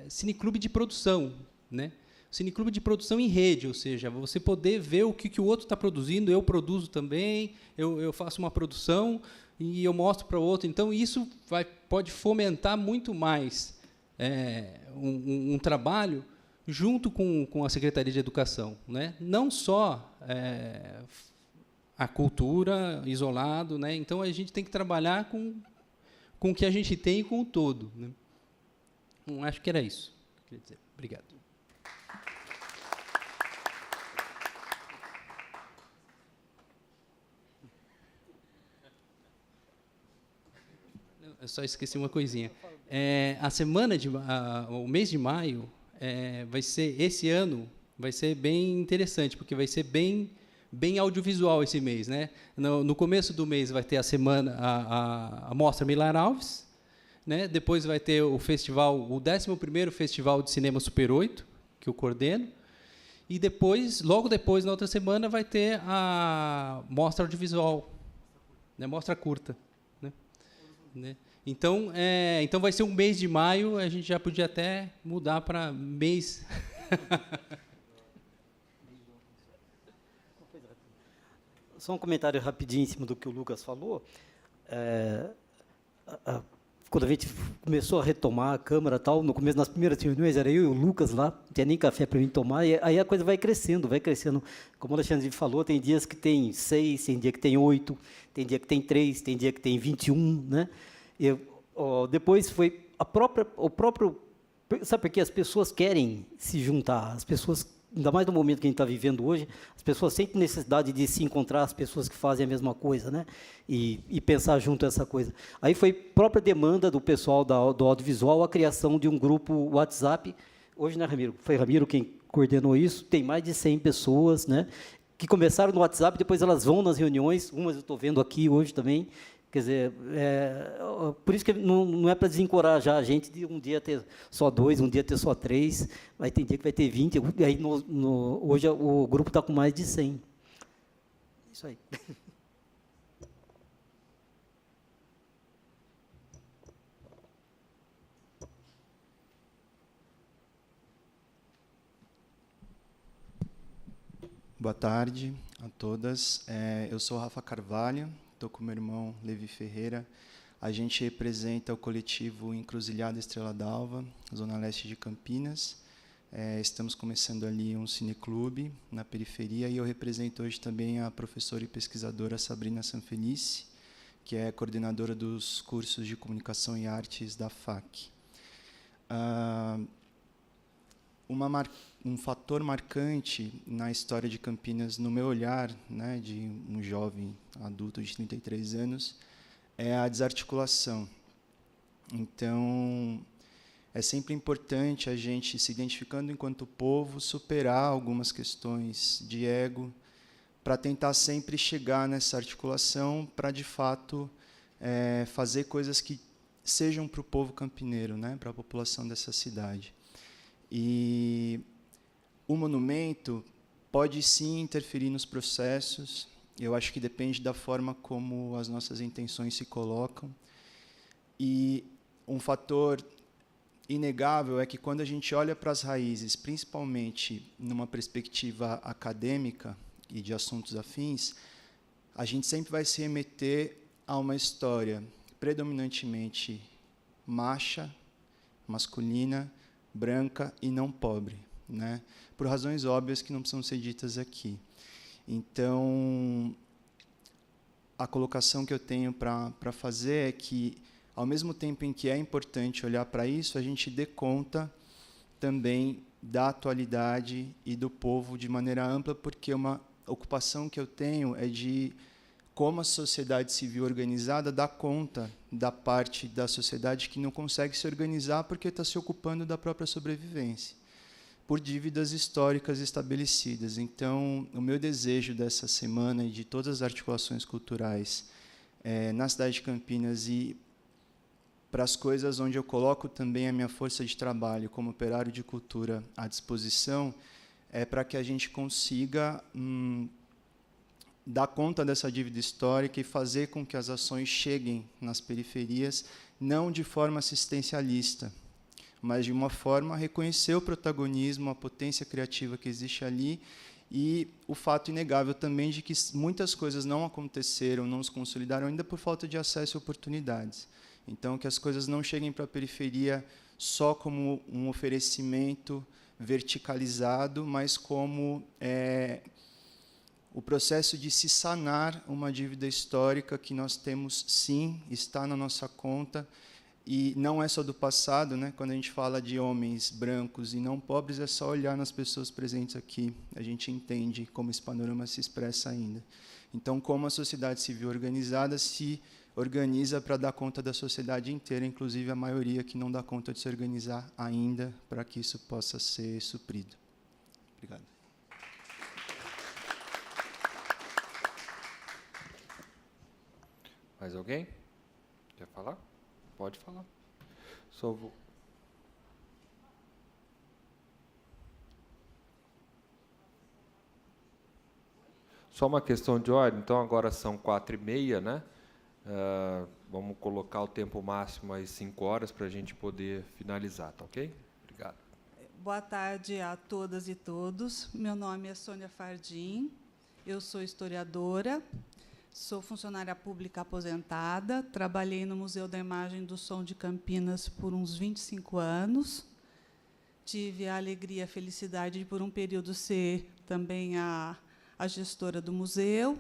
cineclube de produção, né? Cineclube de produção em rede, ou seja, você poder ver o que o outro está produzindo, eu produzo também, eu faço uma produção e eu mostro para o outro. Então, isso pode fomentar muito mais um trabalho junto com a Secretaria de Educação, né? Não só a cultura isolado, né? Então, a gente tem que trabalhar com o que a gente tem e com o todo, né? Acho que era isso queria dizer. Obrigado. Eu só esqueci uma coisinha. O mês de maio vai ser, esse ano, vai ser bem interessante, porque vai ser bem audiovisual esse mês, né? No começo do mês vai ter a Mostra Milar Alves, né? Depois vai ter o 11º Festival de Cinema Super 8, que eu coordeno, e depois, logo depois, na outra semana, vai ter a Mostra Audiovisual, né? Mostra curta, né? Então vai ser um mês de maio, a gente já podia até mudar para mês. Só um comentário rapidinho em cima do que o Lucas falou. Quando a gente começou a retomar a Câmara, tal, no começo, nas primeiras reuniões, era eu e o Lucas lá, não tinha nem café para mim tomar, e aí a coisa vai crescendo. Como o Alexandre falou, tem dias que tem 6, tem dia que tem 8, tem dia que tem 3, tem dia que tem 21, né? Depois foi o próprio... Sabe por quê? As pessoas querem se juntar, as pessoas, ainda mais no momento que a gente está vivendo hoje, as pessoas sentem necessidade de se encontrar, as pessoas que fazem a mesma coisa, né? E pensar junto essa coisa. Aí foi própria demanda do pessoal do audiovisual a criação de um grupo WhatsApp. Hoje, né, Ramiro? Foi Ramiro quem coordenou isso. Tem mais de 100 pessoas, né, que começaram no WhatsApp, depois elas vão nas reuniões, umas eu estou vendo aqui hoje também. Quer dizer, por isso que não é para desencorajar a gente de um dia ter só 2, um dia ter só 3, vai ter dia que vai ter 20, e aí hoje o grupo está com mais de 100. Isso aí. Boa tarde a todas. Eu sou Rafa Carvalho, estou com meu irmão Levi Ferreira. A gente representa o coletivo Encruzilhada Estrela d'Alva, Zona Leste de Campinas. Estamos começando ali um cineclube na periferia, e eu represento hoje também a professora e pesquisadora Sabrina Sanfelice, que é coordenadora dos cursos de Comunicação e Artes da FAC. Um fator marcante na história de Campinas, no meu olhar, né, de um jovem adulto de 33 anos, é a desarticulação. Então, é sempre importante a gente, se identificando enquanto povo, superar algumas questões de ego, para tentar sempre chegar nessa articulação, para, de fato, fazer coisas que sejam para o povo campineiro, né, para a população dessa cidade. E o monumento pode, sim, interferir nos processos. Eu acho que depende da forma como as nossas intenções se colocam. E um fator inegável é que, quando a gente olha para as raízes, principalmente numa perspectiva acadêmica e de assuntos afins, a gente sempre vai se remeter a uma história predominantemente macha, masculina, branca e não pobre, né? Por razões óbvias que não precisam ser ditas aqui. Então, a colocação que eu tenho para fazer é que, ao mesmo tempo em que é importante olhar para isso, a gente dê conta também da atualidade e do povo de maneira ampla, porque uma ocupação que eu tenho é de como a sociedade civil organizada dá conta da parte da sociedade que não consegue se organizar porque está se ocupando da própria sobrevivência, por dívidas históricas estabelecidas. Então, o meu desejo dessa semana e de todas as articulações culturais na cidade de Campinas, e para as coisas onde eu coloco também a minha força de trabalho como operário de cultura à disposição, é para que a gente consiga dar conta dessa dívida histórica e fazer com que as ações cheguem nas periferias, não de forma assistencialista, mas de uma forma a reconhecer o protagonismo, a potência criativa que existe ali, e o fato inegável também de que muitas coisas não aconteceram, não se consolidaram ainda por falta de acesso e oportunidades. Então, que as coisas não cheguem para a periferia só como um oferecimento verticalizado, mas como o processo de se sanar uma dívida histórica que nós temos, sim, está na nossa conta, E não é só do passado, né? Quando a gente fala de homens brancos e não pobres, é só olhar nas pessoas presentes aqui. A gente entende como esse panorama se expressa ainda. Então, como a sociedade civil organizada se organiza para dar conta da sociedade inteira, inclusive a maioria que não dá conta de se organizar ainda, para que isso possa ser suprido. Obrigado. Mais alguém? Quer falar? Pode falar. Só vou... Só uma questão de ordem. Então, agora são 4h30, né? Vamos colocar o tempo máximo às 5 horas para a gente poder finalizar, tá ok? Obrigado. Boa tarde a todas e todos. Meu nome é Sônia Fardim, eu sou historiadora, sou funcionária pública aposentada, trabalhei no Museu da Imagem do Som de Campinas por uns 25 anos. Tive a alegria e a felicidade de, por um período, ser também a gestora do museu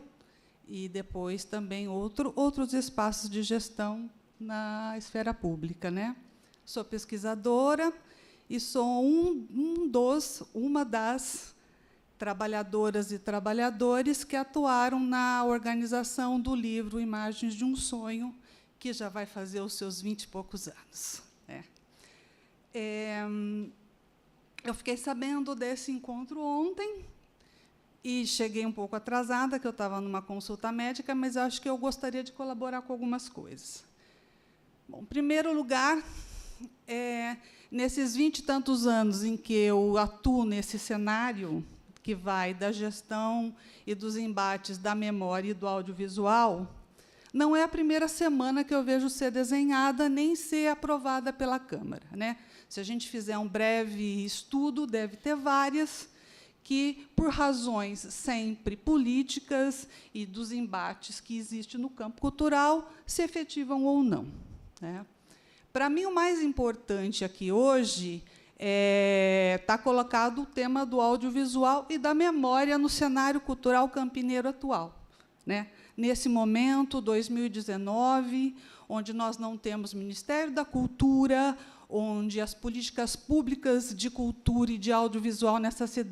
e, depois, também outros espaços de gestão na esfera pública, né? Sou pesquisadora e sou uma das trabalhadoras e trabalhadores que atuaram na organização do livro Imagens de um Sonho, que já vai fazer os seus 20 e poucos anos. Eu fiquei sabendo desse encontro ontem e cheguei um pouco atrasada, que eu estava numa consulta médica, mas acho que eu gostaria de colaborar com algumas coisas. Bom, em primeiro lugar, nesses 20 e tantos anos em que eu atuo nesse cenário, que vai da gestão e dos embates da memória e do audiovisual, não é a primeira semana que eu vejo ser desenhada nem ser aprovada pela Câmara, né? Se a gente fizer um breve estudo, deve ter várias que, por razões sempre políticas e dos embates que existem no campo cultural, se efetivam ou não, né? Para mim, o mais importante aqui hoje está colocado o tema do audiovisual e da memória no cenário cultural campineiro atual, né? Nesse momento, 2019, onde nós não temos Ministério da Cultura, onde as políticas públicas de cultura e de audiovisual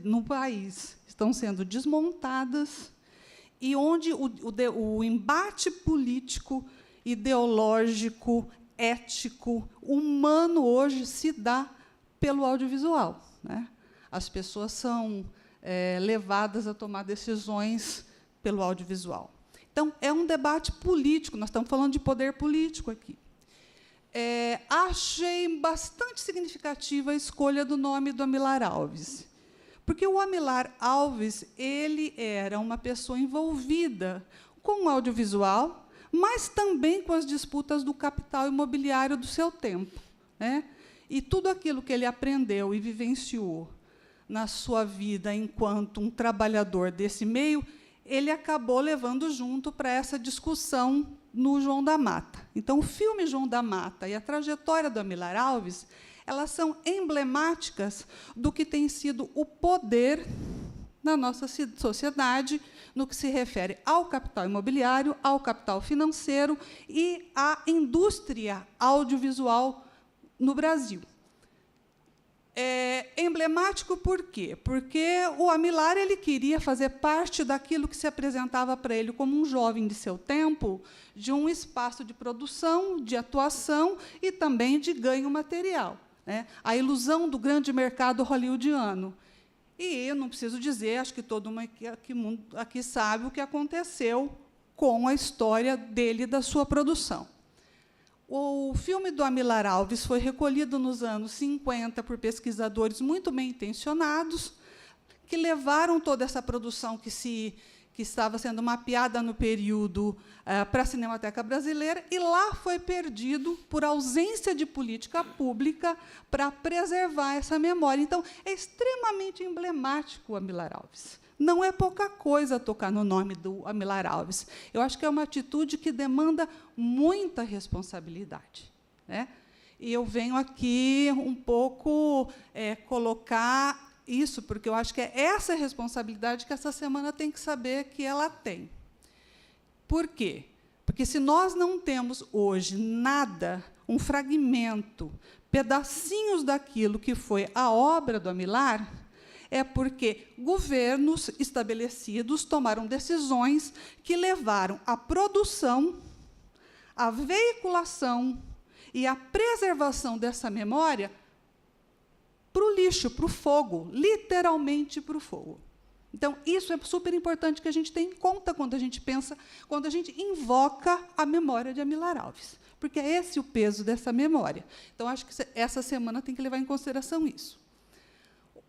no país estão sendo desmontadas, e onde o embate político, ideológico, ético, humano, hoje, se dá pelo audiovisual, né? As pessoas são levadas a tomar decisões pelo audiovisual. Então, é um debate político, nós estamos falando de poder político aqui. Achei bastante significativa a escolha do nome do Amilar Alves, porque o Amilar Alves ele era uma pessoa envolvida com o audiovisual, mas também com as disputas do capital imobiliário do seu tempo, né? E tudo aquilo que ele aprendeu e vivenciou na sua vida enquanto um trabalhador desse meio, ele acabou levando junto para essa discussão no João da Mata. Então, o filme João da Mata e a trajetória do Amilar Alves, elas são emblemáticas do que tem sido o poder na nossa sociedade, no que se refere ao capital imobiliário, ao capital financeiro e à indústria audiovisual no Brasil. Emblemático por quê? Porque o Amilar ele queria fazer parte daquilo que se apresentava para ele como um jovem de seu tempo, de um espaço de produção, de atuação e também de ganho material, né? A ilusão do grande mercado hollywoodiano. E eu não preciso dizer, acho que todo mundo aqui sabe o que aconteceu com a história dele e da sua produção. O filme do Amilar Alves foi recolhido nos anos 50 por pesquisadores muito bem intencionados, que levaram toda essa produção que estava sendo mapeada no período para a Cinemateca Brasileira, e lá foi perdido por ausência de política pública para preservar essa memória. Então, é extremamente emblemático o Amilar Alves. Não é pouca coisa tocar no nome do Amilar Alves. Eu acho que é uma atitude que demanda muita responsabilidade, né? E eu venho aqui um pouco colocar isso, porque eu acho que é essa responsabilidade que essa semana tem que saber que ela tem. Por quê? Porque, se nós não temos hoje nada um fragmento, pedacinhos daquilo que foi a obra do Amilar, é porque governos estabelecidos tomaram decisões que levaram a produção, a veiculação e a preservação dessa memória para o lixo, para o fogo, literalmente para o fogo. Então, isso é super importante que a gente tenha em conta quando a gente pensa, quando a gente invoca a memória de Amilar Alves, porque é esse o peso dessa memória. Então, acho que essa semana tem que levar em consideração isso.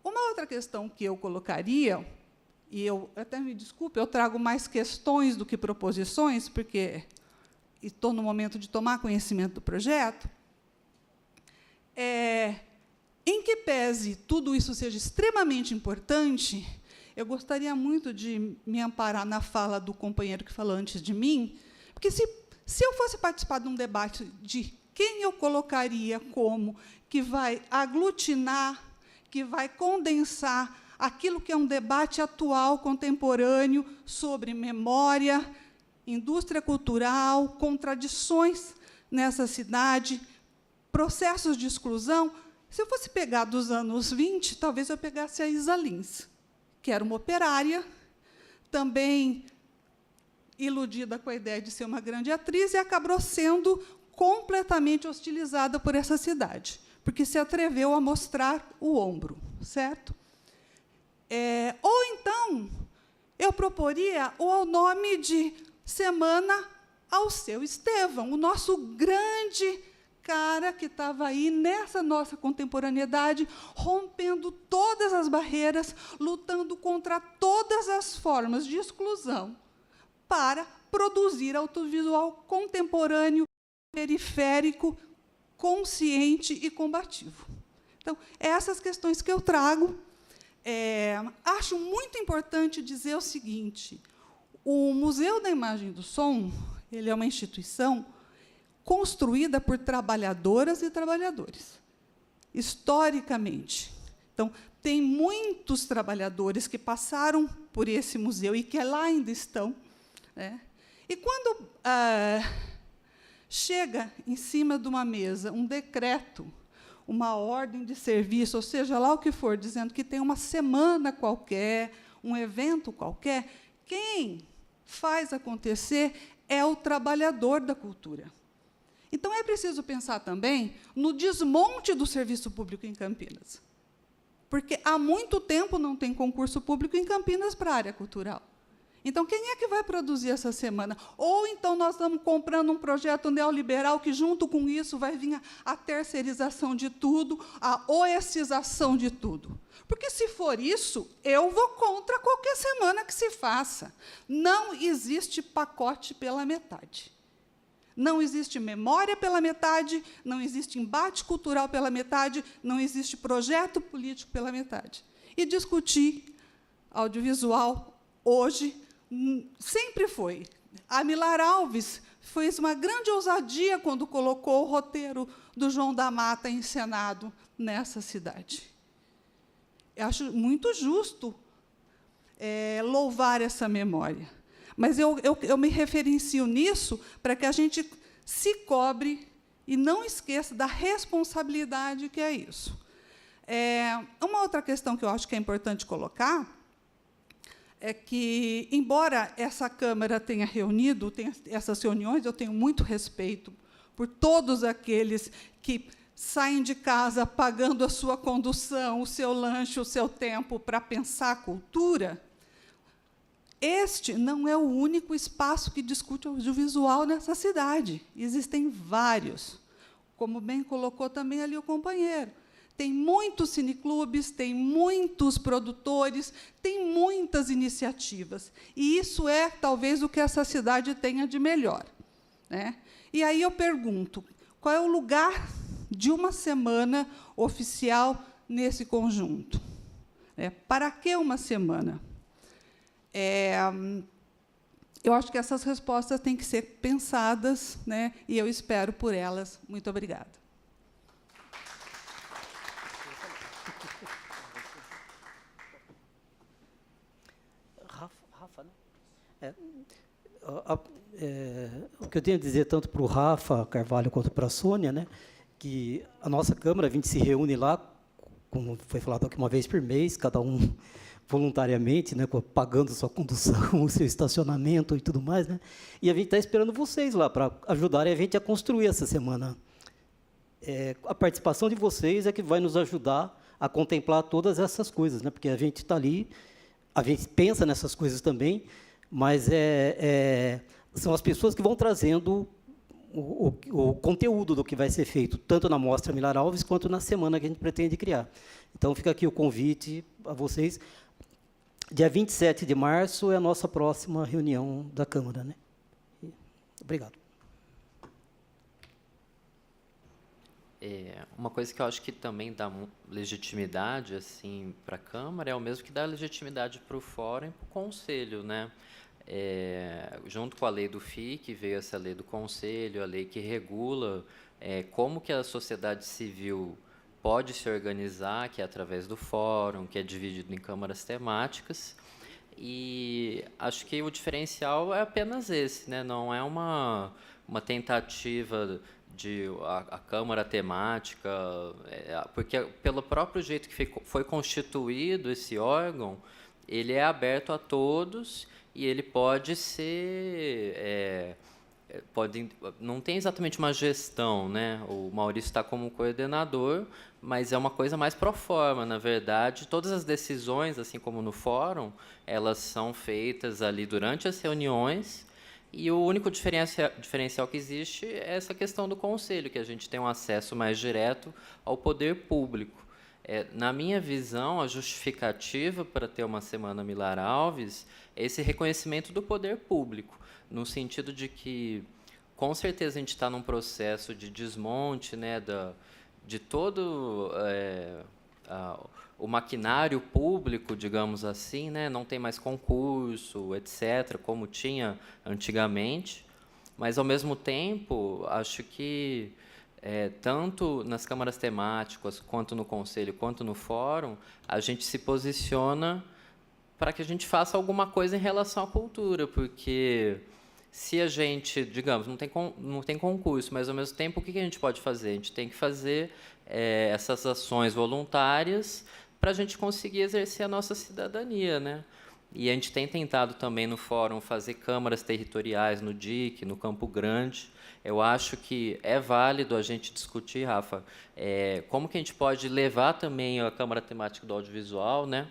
Uma outra questão que eu colocaria, e eu até me desculpe, eu trago mais questões do que proposições, porque estou no momento de tomar conhecimento do projeto, em que pese tudo isso seja extremamente importante, eu gostaria muito de me amparar na fala do companheiro que falou antes de mim, porque se eu fosse participar de um debate de quem eu colocaria como que vai aglutinar, que vai condensar aquilo que é um debate atual, contemporâneo, sobre memória, indústria cultural, contradições nessa cidade, processos de exclusão, se eu fosse pegar dos anos 20, talvez eu pegasse a Isa Lins, que era uma operária, também iludida com a ideia de ser uma grande atriz, e acabou sendo completamente hostilizada por essa cidade, porque se atreveu a mostrar o ombro, certo? Ou então, eu proporia o nome de Semana Alceu Estevam, o nosso grande cara que estava aí nessa nossa contemporaneidade, rompendo todas as barreiras, lutando contra todas as formas de exclusão, para produzir audiovisual contemporâneo, periférico, consciente e combativo. Então, essas questões que eu trago. Acho muito importante dizer o seguinte: o Museu da Imagem e do Som, ele é uma instituição construída por trabalhadoras e trabalhadores, historicamente. Então, tem muitos trabalhadores que passaram por esse museu e que lá ainda estão, né? E quando chega em cima de uma mesa um decreto, uma ordem de serviço, ou seja lá o que for, dizendo que tem uma semana qualquer, um evento qualquer, quem faz acontecer é o trabalhador da cultura. Então, é preciso pensar também no desmonte do serviço público em Campinas, porque há muito tempo não tem concurso público em Campinas para a área cultural. Então, quem é que vai produzir essa semana? Ou então nós estamos comprando um projeto neoliberal que, junto com isso, vai vir a terceirização de tudo, a oecização de tudo. Porque, se for isso, eu vou contra qualquer semana que se faça. Não existe pacote pela metade. Não existe memória pela metade, não existe embate cultural pela metade, não existe projeto político pela metade. E discutir audiovisual hoje sempre foi. A Amilar Alves fez uma grande ousadia quando colocou o roteiro do João da Mata encenado nessa cidade. Eu acho muito justo louvar essa memória. Mas eu me referencio nisso para que a gente se cobre e não esqueça da responsabilidade que é isso. Uma outra questão que eu acho que é importante colocar é que, embora essa Câmara tenha reunido, tenha essas reuniões, eu tenho muito respeito por todos aqueles que saem de casa pagando a sua condução, o seu lanche, o seu tempo para pensar a cultura. Este não é o único espaço que discute audiovisual nessa cidade. Existem vários, como bem colocou também ali o companheiro. Tem muitos cineclubes, tem muitos produtores, tem muitas iniciativas. E isso é, talvez, o que essa cidade tenha de melhor, né? E aí eu pergunto, qual é o lugar de uma semana oficial nesse conjunto? Para que uma semana? Eu acho que essas respostas têm que ser pensadas, né? E eu espero por elas. Muito obrigada. Rafa, né? O que eu tenho a dizer tanto para o Rafa Carvalho quanto para a Sônia, né, que a nossa Câmara, a gente se reúne lá, como foi falado aqui, uma vez por mês, cada um voluntariamente, né, pagando sua condução, o seu estacionamento e tudo mais, né, e a gente está esperando vocês lá para ajudarem a gente a construir essa semana. A participação de vocês é que vai nos ajudar a contemplar todas essas coisas, né, porque a gente está ali, a gente pensa nessas coisas também, mas são as pessoas que vão trazendo o conteúdo do que vai ser feito, tanto na Mostra Milar Alves, quanto na semana que a gente pretende criar. Então, fica aqui o convite a vocês. Dia 27 de março é a nossa próxima reunião da Câmara, né? Obrigado. Uma coisa que eu acho que também dá legitimidade assim, para a Câmara é o mesmo que dá legitimidade para o Fórum e para o Conselho, né? Junto com a lei do FIC, veio essa lei do Conselho, a lei que regula como que a sociedade civil pode se organizar, que é através do Fórum, que é dividido em câmaras temáticas, e acho que o diferencial é apenas esse, né? Não é uma tentativa de a Câmara temática, porque pelo próprio jeito que foi constituído esse órgão, ele é aberto a todos e ele pode ser... não tem exatamente uma gestão, né? O Maurício está como coordenador, mas é uma coisa mais pro forma, na verdade. Todas as decisões, assim como no fórum, elas são feitas ali durante as reuniões, e o único diferencial que existe é essa questão do conselho, que a gente tem um acesso mais direto ao poder público. Na minha visão, a justificativa para ter uma Semana Milar Alves é esse reconhecimento do poder público, no sentido de que, com certeza, a gente está num processo de desmonte, né, de todo o maquinário público, digamos assim, né, não tem mais concurso, etc., como tinha antigamente, mas, ao mesmo tempo, acho que, tanto nas câmaras temáticas, quanto no Conselho, quanto no Fórum, a gente se posiciona para que a gente faça alguma coisa em relação à cultura, porque se a gente, digamos, não tem concurso, mas, ao mesmo tempo, o que a gente pode fazer? A gente tem que fazer essas ações voluntárias para a gente conseguir exercer a nossa cidadania, né? E a gente tem tentado também no Fórum fazer câmaras territoriais no DIC, no Campo Grande. Eu acho que é válido a gente discutir, Rafa, como que a gente pode levar também a Câmara Temática do Audiovisual, né,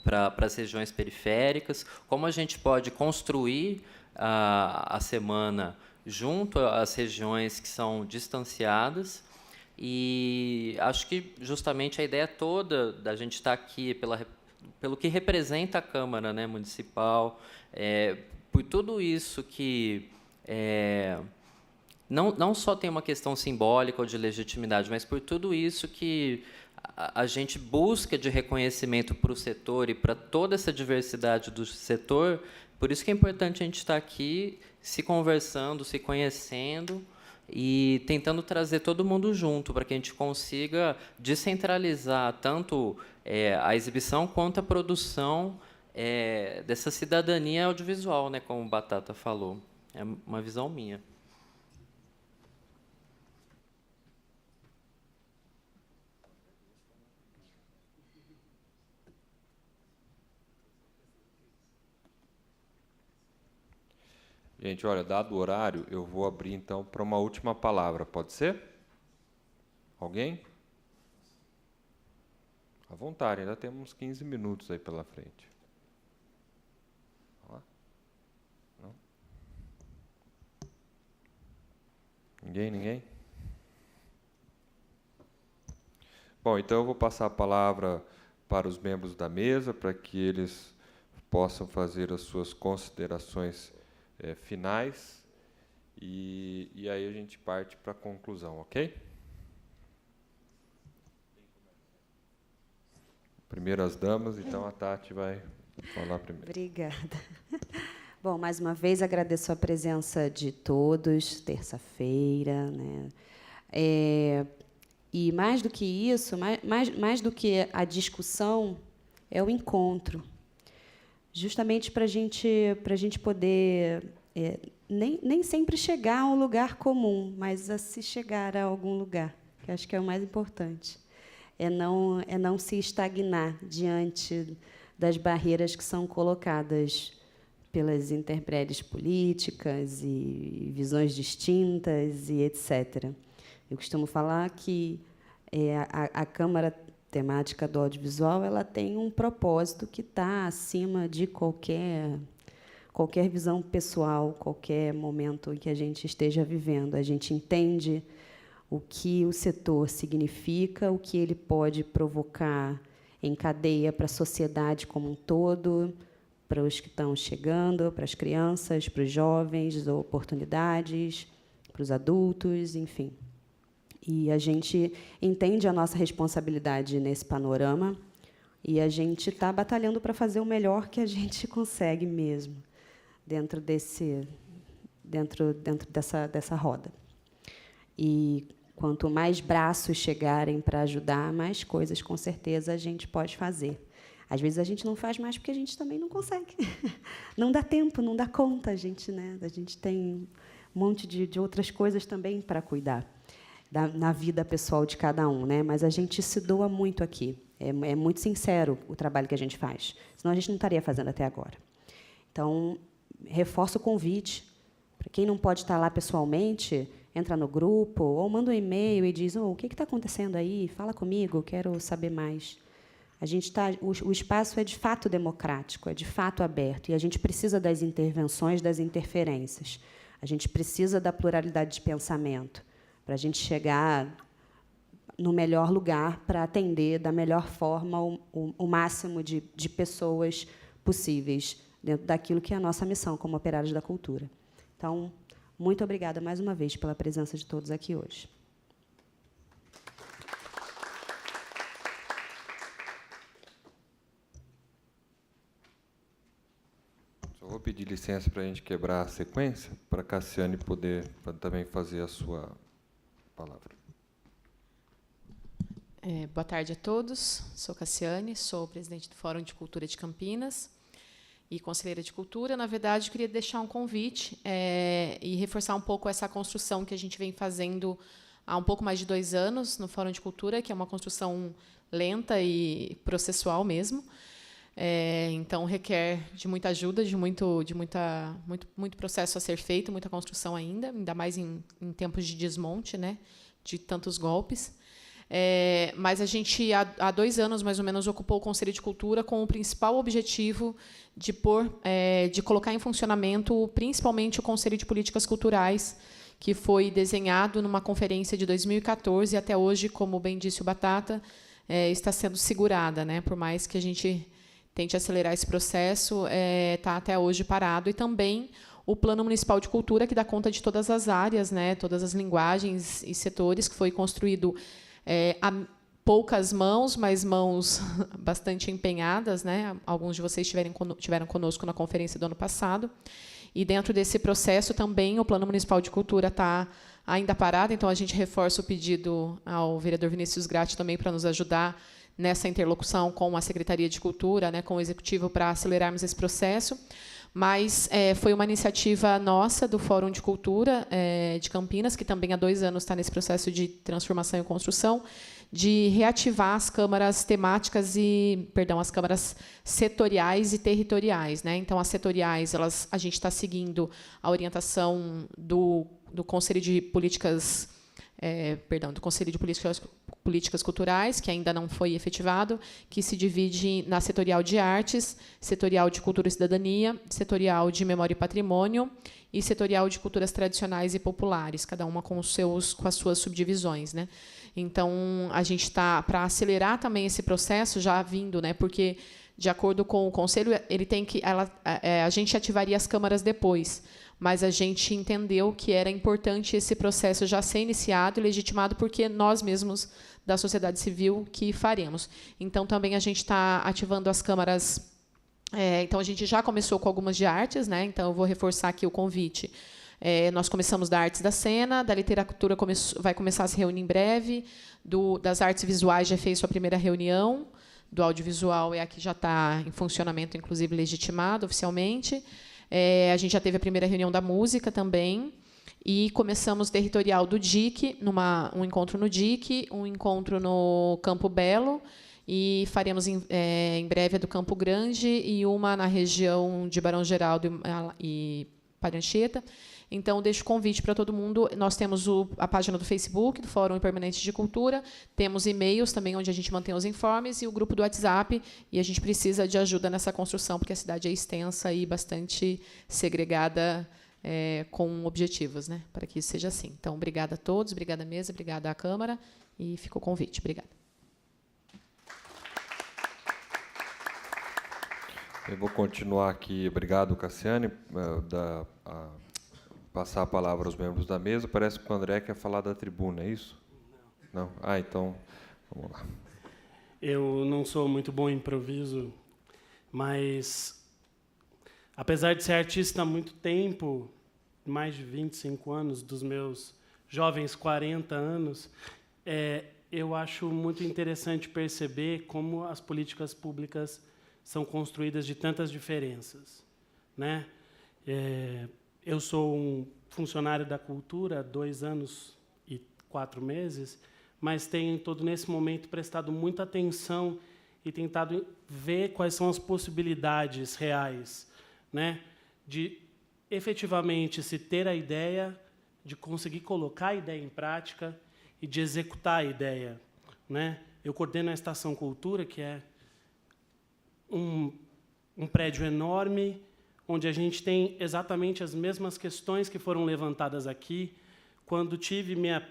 para as regiões periféricas, como a gente pode construir a semana junto às regiões que são distanciadas. E acho que justamente a ideia toda da gente estar aqui pelo que representa a Câmara, né, Municipal, por tudo isso que não só tem uma questão simbólica ou de legitimidade, mas por tudo isso que a gente busca de reconhecimento para o setor e para toda essa diversidade do setor. Por isso que é importante a gente estar aqui se conversando, se conhecendo e tentando trazer todo mundo junto para que a gente consiga descentralizar tanto a exibição quanto a produção dessa cidadania audiovisual, né, como o Batata falou. É uma visão minha. Gente, olha, dado o horário, eu vou abrir, então, para uma última palavra. Pode ser? Alguém? À vontade, ainda temos uns 15 minutos aí pela frente. Vamos lá? Não? Ninguém? Bom, então eu vou passar a palavra para os membros da mesa, para que eles possam fazer as suas considerações finais, e aí a gente parte para a conclusão, ok? Primeiro as damas, então a Tati vai falar primeiro. Obrigada. Bom, mais uma vez agradeço a presença de todos, terça-feira, né? E mais do que isso, mais do que a discussão, é o encontro. justamente para a gente poder nem sempre chegar a um lugar comum, mas a se chegar a algum lugar, que acho que é o mais importante. É não se estagnar diante das barreiras que são colocadas pelas intempéries políticas e visões distintas e etc. Eu costumo falar que a Câmara Temática do Audiovisual ela tem um propósito que está acima de qualquer visão pessoal, qualquer momento em que a gente esteja vivendo. A gente entende o que o setor significa, o que ele pode provocar em cadeia para a sociedade como um todo, para os que estão chegando, para as crianças, para os jovens, oportunidades, para os adultos, enfim. E a gente entende a nossa responsabilidade nesse panorama e a gente está batalhando para fazer o melhor que a gente consegue mesmo dentro dessa roda. E quanto mais braços chegarem para ajudar, mais coisas, com certeza, a gente pode fazer. Às vezes, a gente não faz mais porque a gente também não consegue. Não dá tempo, não dá conta. A gente tem um monte de outras coisas também para cuidar na vida pessoal de cada um, né? Mas a gente se doa muito aqui. É muito sincero o trabalho que a gente faz. Senão, a gente não estaria fazendo até agora. Então, reforço o convite. Para quem não pode estar lá pessoalmente, entra no grupo ou manda um e-mail e diz: o que está acontecendo aí? Fala comigo, quero saber mais. O espaço é de fato democrático, é de fato aberto, e a gente precisa das intervenções, das interferências. A gente precisa da pluralidade de pensamento para a gente chegar no melhor lugar para atender da melhor forma o máximo de pessoas possíveis dentro daquilo que é a nossa missão como operários da cultura. Então, muito obrigada mais uma vez pela presença de todos aqui hoje. Só vou pedir licença para a gente quebrar a sequência, para a Cassiane poder também fazer a sua palavra. Boa tarde a todos. Sou Cassiane, sou presidente do Fórum de Cultura de Campinas e conselheira de cultura. Na verdade, eu queria deixar um convite e reforçar um pouco essa construção que a gente vem fazendo há um pouco mais de 2 anos no Fórum de Cultura, que é uma construção lenta e processual mesmo. Então, requer de muita ajuda, de muito processo a ser feito, muita construção ainda mais em tempos de desmonte, né, de tantos golpes. Mas a gente, há 2 anos, mais ou menos, ocupou o Conselho de Cultura com o principal objetivo de colocar em funcionamento, principalmente, o Conselho de Políticas Culturais, que foi desenhado numa conferência de 2014 e até hoje, como bem disse o Batata, está sendo segurada, né? Por mais que a gente tente acelerar esse processo, está até hoje parado. E também o Plano Municipal de Cultura, que dá conta de todas as áreas, né? Todas as linguagens e setores, que foi construído a poucas mãos, mas mãos bastante empenhadas, né? Alguns de vocês tiveram conosco na conferência do ano passado. E, dentro desse processo, também o Plano Municipal de Cultura está ainda parado, então a gente reforça o pedido ao vereador Vinícius Gratti também para nos ajudar nessa interlocução com a Secretaria de Cultura, né, com o Executivo, para acelerarmos esse processo. Mas foi uma iniciativa nossa, do Fórum de Cultura de Campinas, que também há 2 anos está nesse processo de transformação e construção, de reativar as câmaras temáticas as câmaras setoriais e territoriais, né? Então, as setoriais, a gente está seguindo a orientação do Conselho de Políticas, do Conselho de Políticas Culturais, que ainda não foi efetivado, que se divide na setorial de artes, setorial de cultura e cidadania, setorial de memória e patrimônio e setorial de culturas tradicionais e populares, cada uma com as suas subdivisões, né? Então, a gente está, para acelerar também esse processo, já vindo, né? Porque, de acordo com o Conselho, a gente ativaria as câmaras depois, mas a gente entendeu que era importante esse processo já ser iniciado e legitimado, porque nós mesmos, da sociedade civil, que faremos. Então, também a gente está ativando as câmaras. Então, a gente já começou com algumas de artes, né? Então, eu vou reforçar aqui o convite. Nós começamos da Artes da Cena, da Literatura vai começar a se reunir em breve, das Artes Visuais já fez sua primeira reunião, do audiovisual é a que já está em funcionamento, inclusive legitimado oficialmente. A gente já teve a primeira reunião da música também, e começamos o territorial do DIC, um encontro no DIC, um encontro no Campo Belo, e faremos em breve a do Campo Grande e uma na região de Barão Geraldo e Padre Anchieta. Então, deixo o convite para todo mundo. Nós temos a página do Facebook, do Fórum Permanente de Cultura, temos e-mails também, onde a gente mantém os informes, e o grupo do WhatsApp, e a gente precisa de ajuda nessa construção, porque a cidade é extensa e bastante segregada, com objetivos, né, para que isso seja assim. Então, obrigada a todos, obrigada à mesa, obrigada à Câmara, e fica o convite. Obrigada. Eu vou continuar aqui. Obrigado, Cassiane. Passar a palavra aos membros da mesa. Parece que o André quer falar da tribuna, é isso? Não. Ah, então, vamos lá. Eu não sou muito bom em improviso, mas, apesar de ser artista há muito tempo, mais de 25 anos, dos meus jovens 40 anos, eu acho muito interessante perceber como as políticas públicas são construídas de tantas diferenças, né? Eu sou um funcionário da cultura há 2 anos e 4 meses, mas tenho, nesse momento, prestado muita atenção e tentado ver quais são as possibilidades reais, né, de, efetivamente, se ter a ideia, de conseguir colocar a ideia em prática e de executar a ideia, né? Eu coordeno a Estação Cultura, que é um prédio enorme, onde a gente tem exatamente as mesmas questões que foram levantadas aqui. Quando tive minha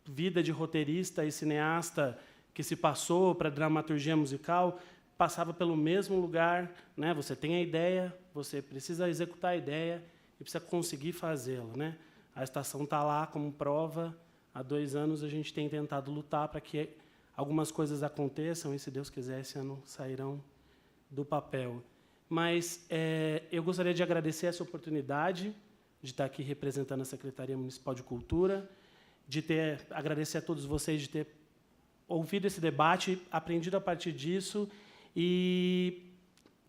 vida de roteirista e cineasta, que se passou para a dramaturgia musical, passava pelo mesmo lugar, né? Você tem a ideia, você precisa executar a ideia e precisa conseguir fazê-la, né? A estação está lá como prova. Há 2 anos a gente tem tentado lutar para que algumas coisas aconteçam, e, se Deus quiser, esse ano sairão do papel. Mas eu gostaria de agradecer essa oportunidade de estar aqui representando a Secretaria Municipal de Cultura, agradecer a todos vocês de ter ouvido esse debate, aprendido a partir disso e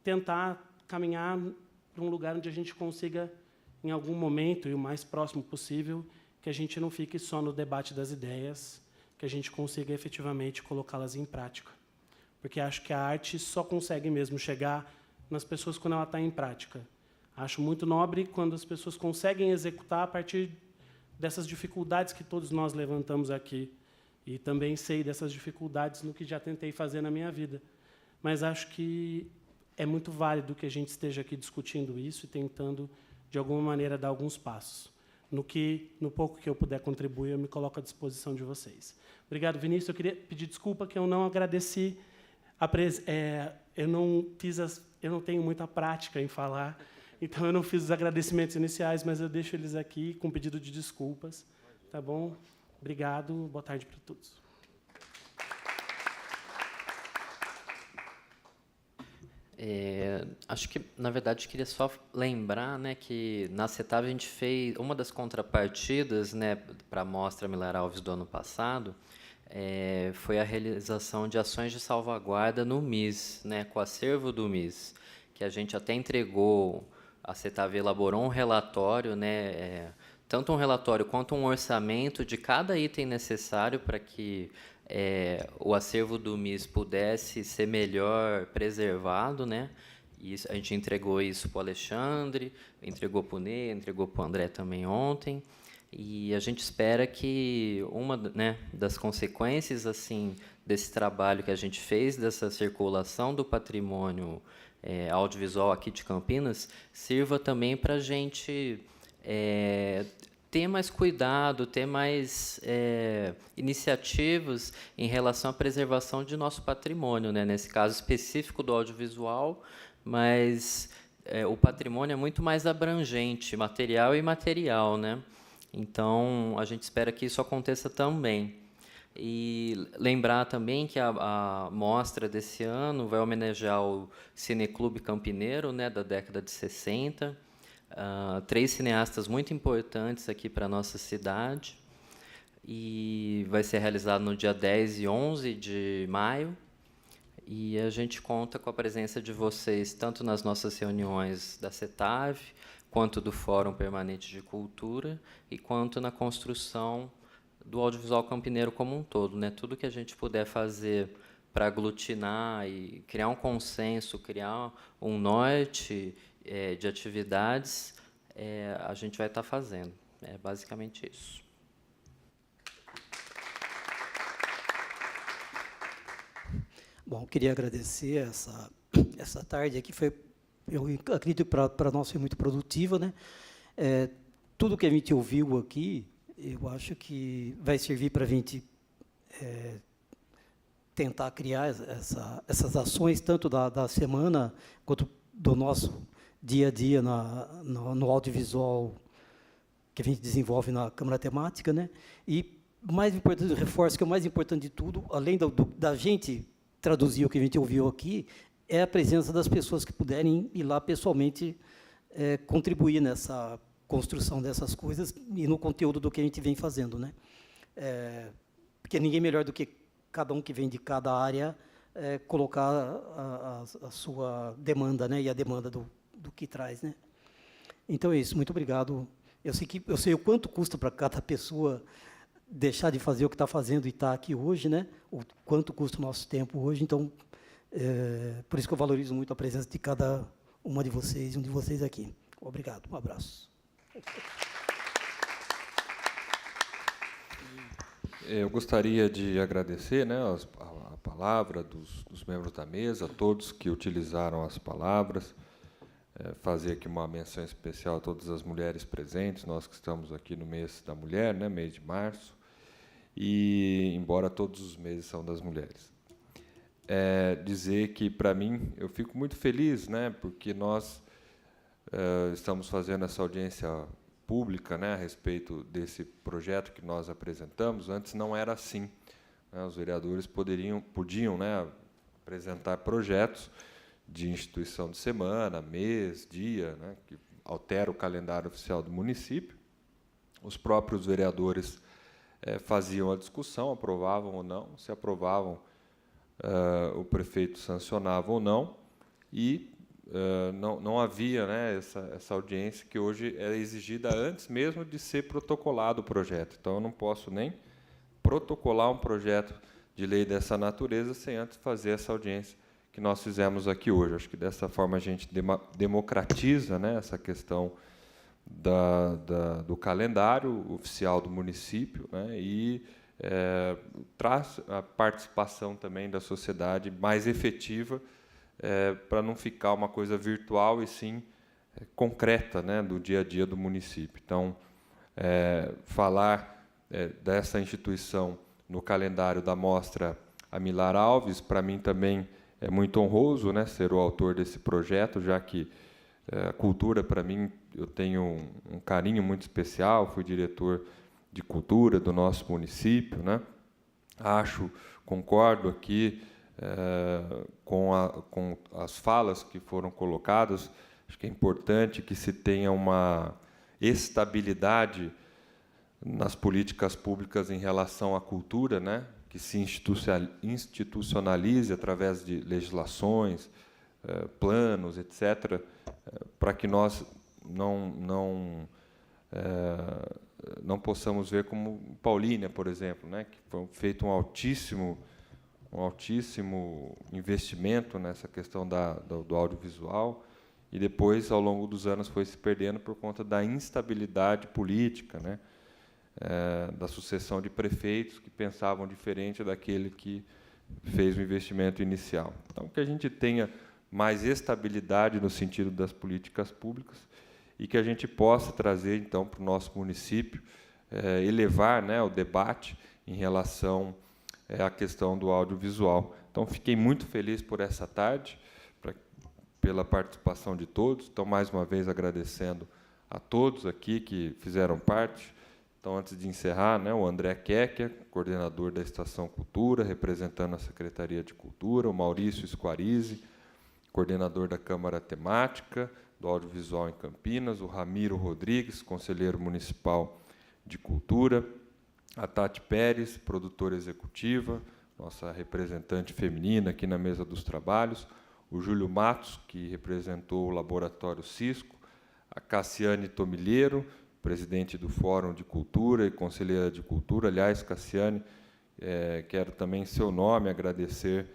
tentar caminhar para um lugar onde a gente consiga, em algum momento, e o mais próximo possível, que a gente não fique só no debate das ideias, que a gente consiga efetivamente colocá-las em prática. Porque acho que a arte só consegue mesmo chegar nas pessoas quando ela está em prática. Acho muito nobre quando as pessoas conseguem executar a partir dessas dificuldades que todos nós levantamos aqui. E também sei dessas dificuldades no que já tentei fazer na minha vida. Mas acho que é muito válido que a gente esteja aqui discutindo isso e tentando, de alguma maneira, dar alguns passos. No pouco que eu puder contribuir, eu me coloco à disposição de vocês. Obrigado, Vinícius. Eu queria pedir desculpa que eu não agradeci. Eu não tenho muita prática em falar, então eu não fiz os agradecimentos iniciais, mas eu deixo eles aqui com pedido de desculpas. Tá bom? Obrigado. Boa tarde para todos. Acho que, na verdade, queria só lembrar, né, que na CETAV a gente fez uma das contrapartidas, né, para a Mostra Miller Alves do ano passado, foi a realização de ações de salvaguarda no MIS, né, com o acervo do MIS, que a gente até entregou, a CETAV elaborou um relatório, né, tanto um relatório quanto um orçamento de cada item necessário para que o acervo do MIS pudesse ser melhor preservado, né? E a gente entregou isso para o Alexandre, entregou para o Ney, entregou para o André também ontem. E a gente espera que uma, né, das consequências assim desse trabalho que a gente fez, dessa circulação do patrimônio audiovisual aqui de Campinas, sirva também para a gente ter mais cuidado, ter mais iniciativas em relação à preservação de nosso patrimônio, né? Nesse caso específico do audiovisual, mas o patrimônio é muito mais abrangente, material e imaterial, né? Então, a gente espera que isso aconteça também. E lembrar também que a mostra desse ano vai homenagear o Cineclube Campineiro, né, da década de 60, 3 cineastas muito importantes aqui para a nossa cidade, e vai ser realizado no dia 10 e 11 de maio, E a gente conta com a presença de vocês tanto nas nossas reuniões da CETAV, quanto do Fórum Permanente de Cultura, e quanto na construção do audiovisual campineiro como um todo, né? Tudo que a gente puder fazer para aglutinar e criar um consenso, criar um norte de atividades, a gente vai estar fazendo. É basicamente isso. Bom, queria agradecer essa tarde aqui. Eu acredito que para nós foi muito produtiva, né? Tudo que a gente ouviu aqui, eu acho que vai servir para a gente tentar criar essas ações, tanto da semana quanto do nosso dia a dia no audiovisual que a gente desenvolve na Câmara Temática, né? E, mais importante, reforço que o mais importante de tudo, além da gente traduzir o que a gente ouviu aqui, é a presença das pessoas que puderem ir lá pessoalmente contribuir nessa construção dessas coisas e no conteúdo do que a gente vem fazendo, né? Porque ninguém melhor do que cada um que vem de cada área colocar a sua demanda, né? E a demanda do que traz, né? Então é isso. Muito obrigado. Eu sei o quanto custa para cada pessoa deixar de fazer o que está fazendo e estar aqui hoje, né? O quanto custa o nosso tempo hoje. Então, por isso que eu valorizo muito a presença de cada uma de vocês e um de vocês aqui. Obrigado. Um abraço. Eu gostaria de agradecer, né, a palavra dos membros da mesa, a todos que utilizaram as palavras, fazer aqui uma menção especial a todas as mulheres presentes, nós que estamos aqui no mês da mulher, né, mês de março, e embora todos os meses são das mulheres. Dizer que, para mim, eu fico muito feliz, né, porque nós estamos fazendo essa audiência pública, né, a respeito desse projeto que nós apresentamos. Antes não era assim, né? Os vereadores podiam, né, apresentar projetos de instituição de semana, mês, dia, né, que altera o calendário oficial do município. Os próprios vereadores faziam a discussão, aprovavam ou não. Se aprovavam, o prefeito sancionava ou não, e não havia, né, essa audiência que hoje é exigida antes mesmo de ser protocolado o projeto. Então, eu não posso nem protocolar um projeto de lei dessa natureza sem antes fazer essa audiência que nós fizemos aqui hoje. Acho que, dessa forma, a gente democratiza, né, essa questão do calendário oficial do município, né, e traz a participação também da sociedade mais efetiva, para não ficar uma coisa virtual e sim concreta, né, do dia a dia do município. Então, falar dessa instituição no calendário da mostra Amilar Alves, para mim também é muito honroso, né, ser o autor desse projeto, já que a cultura, para mim, eu tenho um carinho muito especial. Fui diretor de cultura do nosso município, né? Concordo aqui com as falas que foram colocadas. Acho que é importante que se tenha uma estabilidade nas políticas públicas em relação à cultura, né? Que se institucionalize através de legislações, planos, etc., para que nós não possamos ver como Paulínia, por exemplo, né? Que foi feito um altíssimo investimento nessa questão do audiovisual, e depois, ao longo dos anos, foi se perdendo por conta da instabilidade política, né? Da sucessão de prefeitos que pensavam diferente daquele que fez o investimento inicial. Então, que a gente tenha mais estabilidade no sentido das políticas públicas e que a gente possa trazer, então, para o nosso município, elevar, né, o debate em relação à questão do audiovisual. Então, fiquei muito feliz por essa tarde, pela participação de todos. Então, mais uma vez, agradecendo a todos aqui que fizeram parte. Então, antes de encerrar, né, o André Kekia, coordenador da Estação Cultura, representando a Secretaria de Cultura, o Maurício Squarize, coordenador da Câmara Temática do Audiovisual em Campinas, o Ramiro Rodrigues, conselheiro municipal de Cultura, a Tati Pérez, produtora executiva, nossa representante feminina aqui na mesa dos trabalhos, o Júlio Matos, que representou o Laboratório Cisco, a Cassiane Tomilheiro, presidente do Fórum de Cultura e conselheira de Cultura. Aliás, Cassiane, quero também, em seu nome, agradecer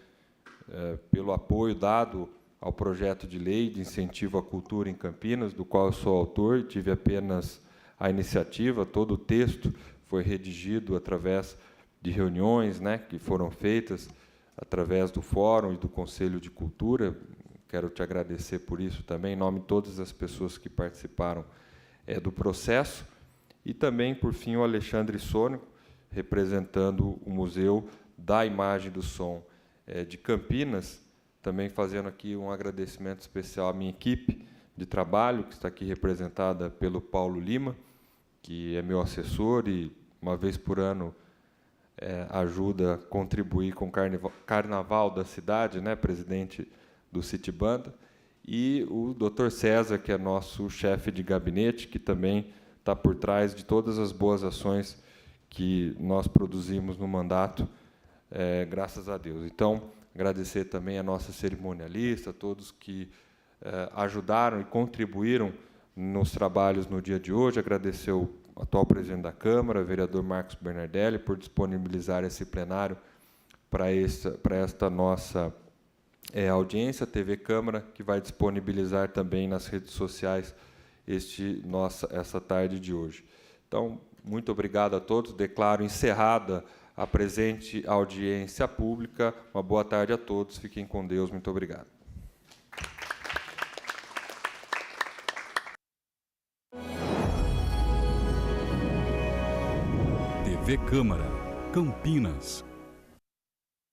pelo apoio dado ao projeto de lei de incentivo à cultura em Campinas, do qual eu sou autor, e tive apenas a iniciativa. Todo o texto foi redigido através de reuniões, né, que foram feitas através do Fórum e do Conselho de Cultura. Quero te agradecer por isso também, em nome de todas as pessoas que participaram do processo. E também, por fim, o Alexandre Sônico, representando o Museu da Imagem e do Som de Campinas, também fazendo aqui um agradecimento especial à minha equipe de trabalho, que está aqui representada pelo Paulo Lima, que é meu assessor e, uma vez por ano, ajuda a contribuir com o Carnaval da cidade, né, presidente do City Banda, e o Dr. César, que é nosso chefe de gabinete, que também está por trás de todas as boas ações que nós produzimos no mandato, graças a Deus. Então, agradecer também a nossa cerimonialista, a todos que ajudaram e contribuíram nos trabalhos no dia de hoje. Agradecer o atual presidente da Câmara, vereador Marcos Bernardelli, por disponibilizar esse plenário para esta nossa audiência. A TV Câmara, que vai disponibilizar também nas redes sociais essa tarde de hoje. Então, muito obrigado a todos. Declaro encerrada a presente audiência pública. Uma boa tarde a todos. Fiquem com Deus. Muito obrigado. TV Câmara, Campinas.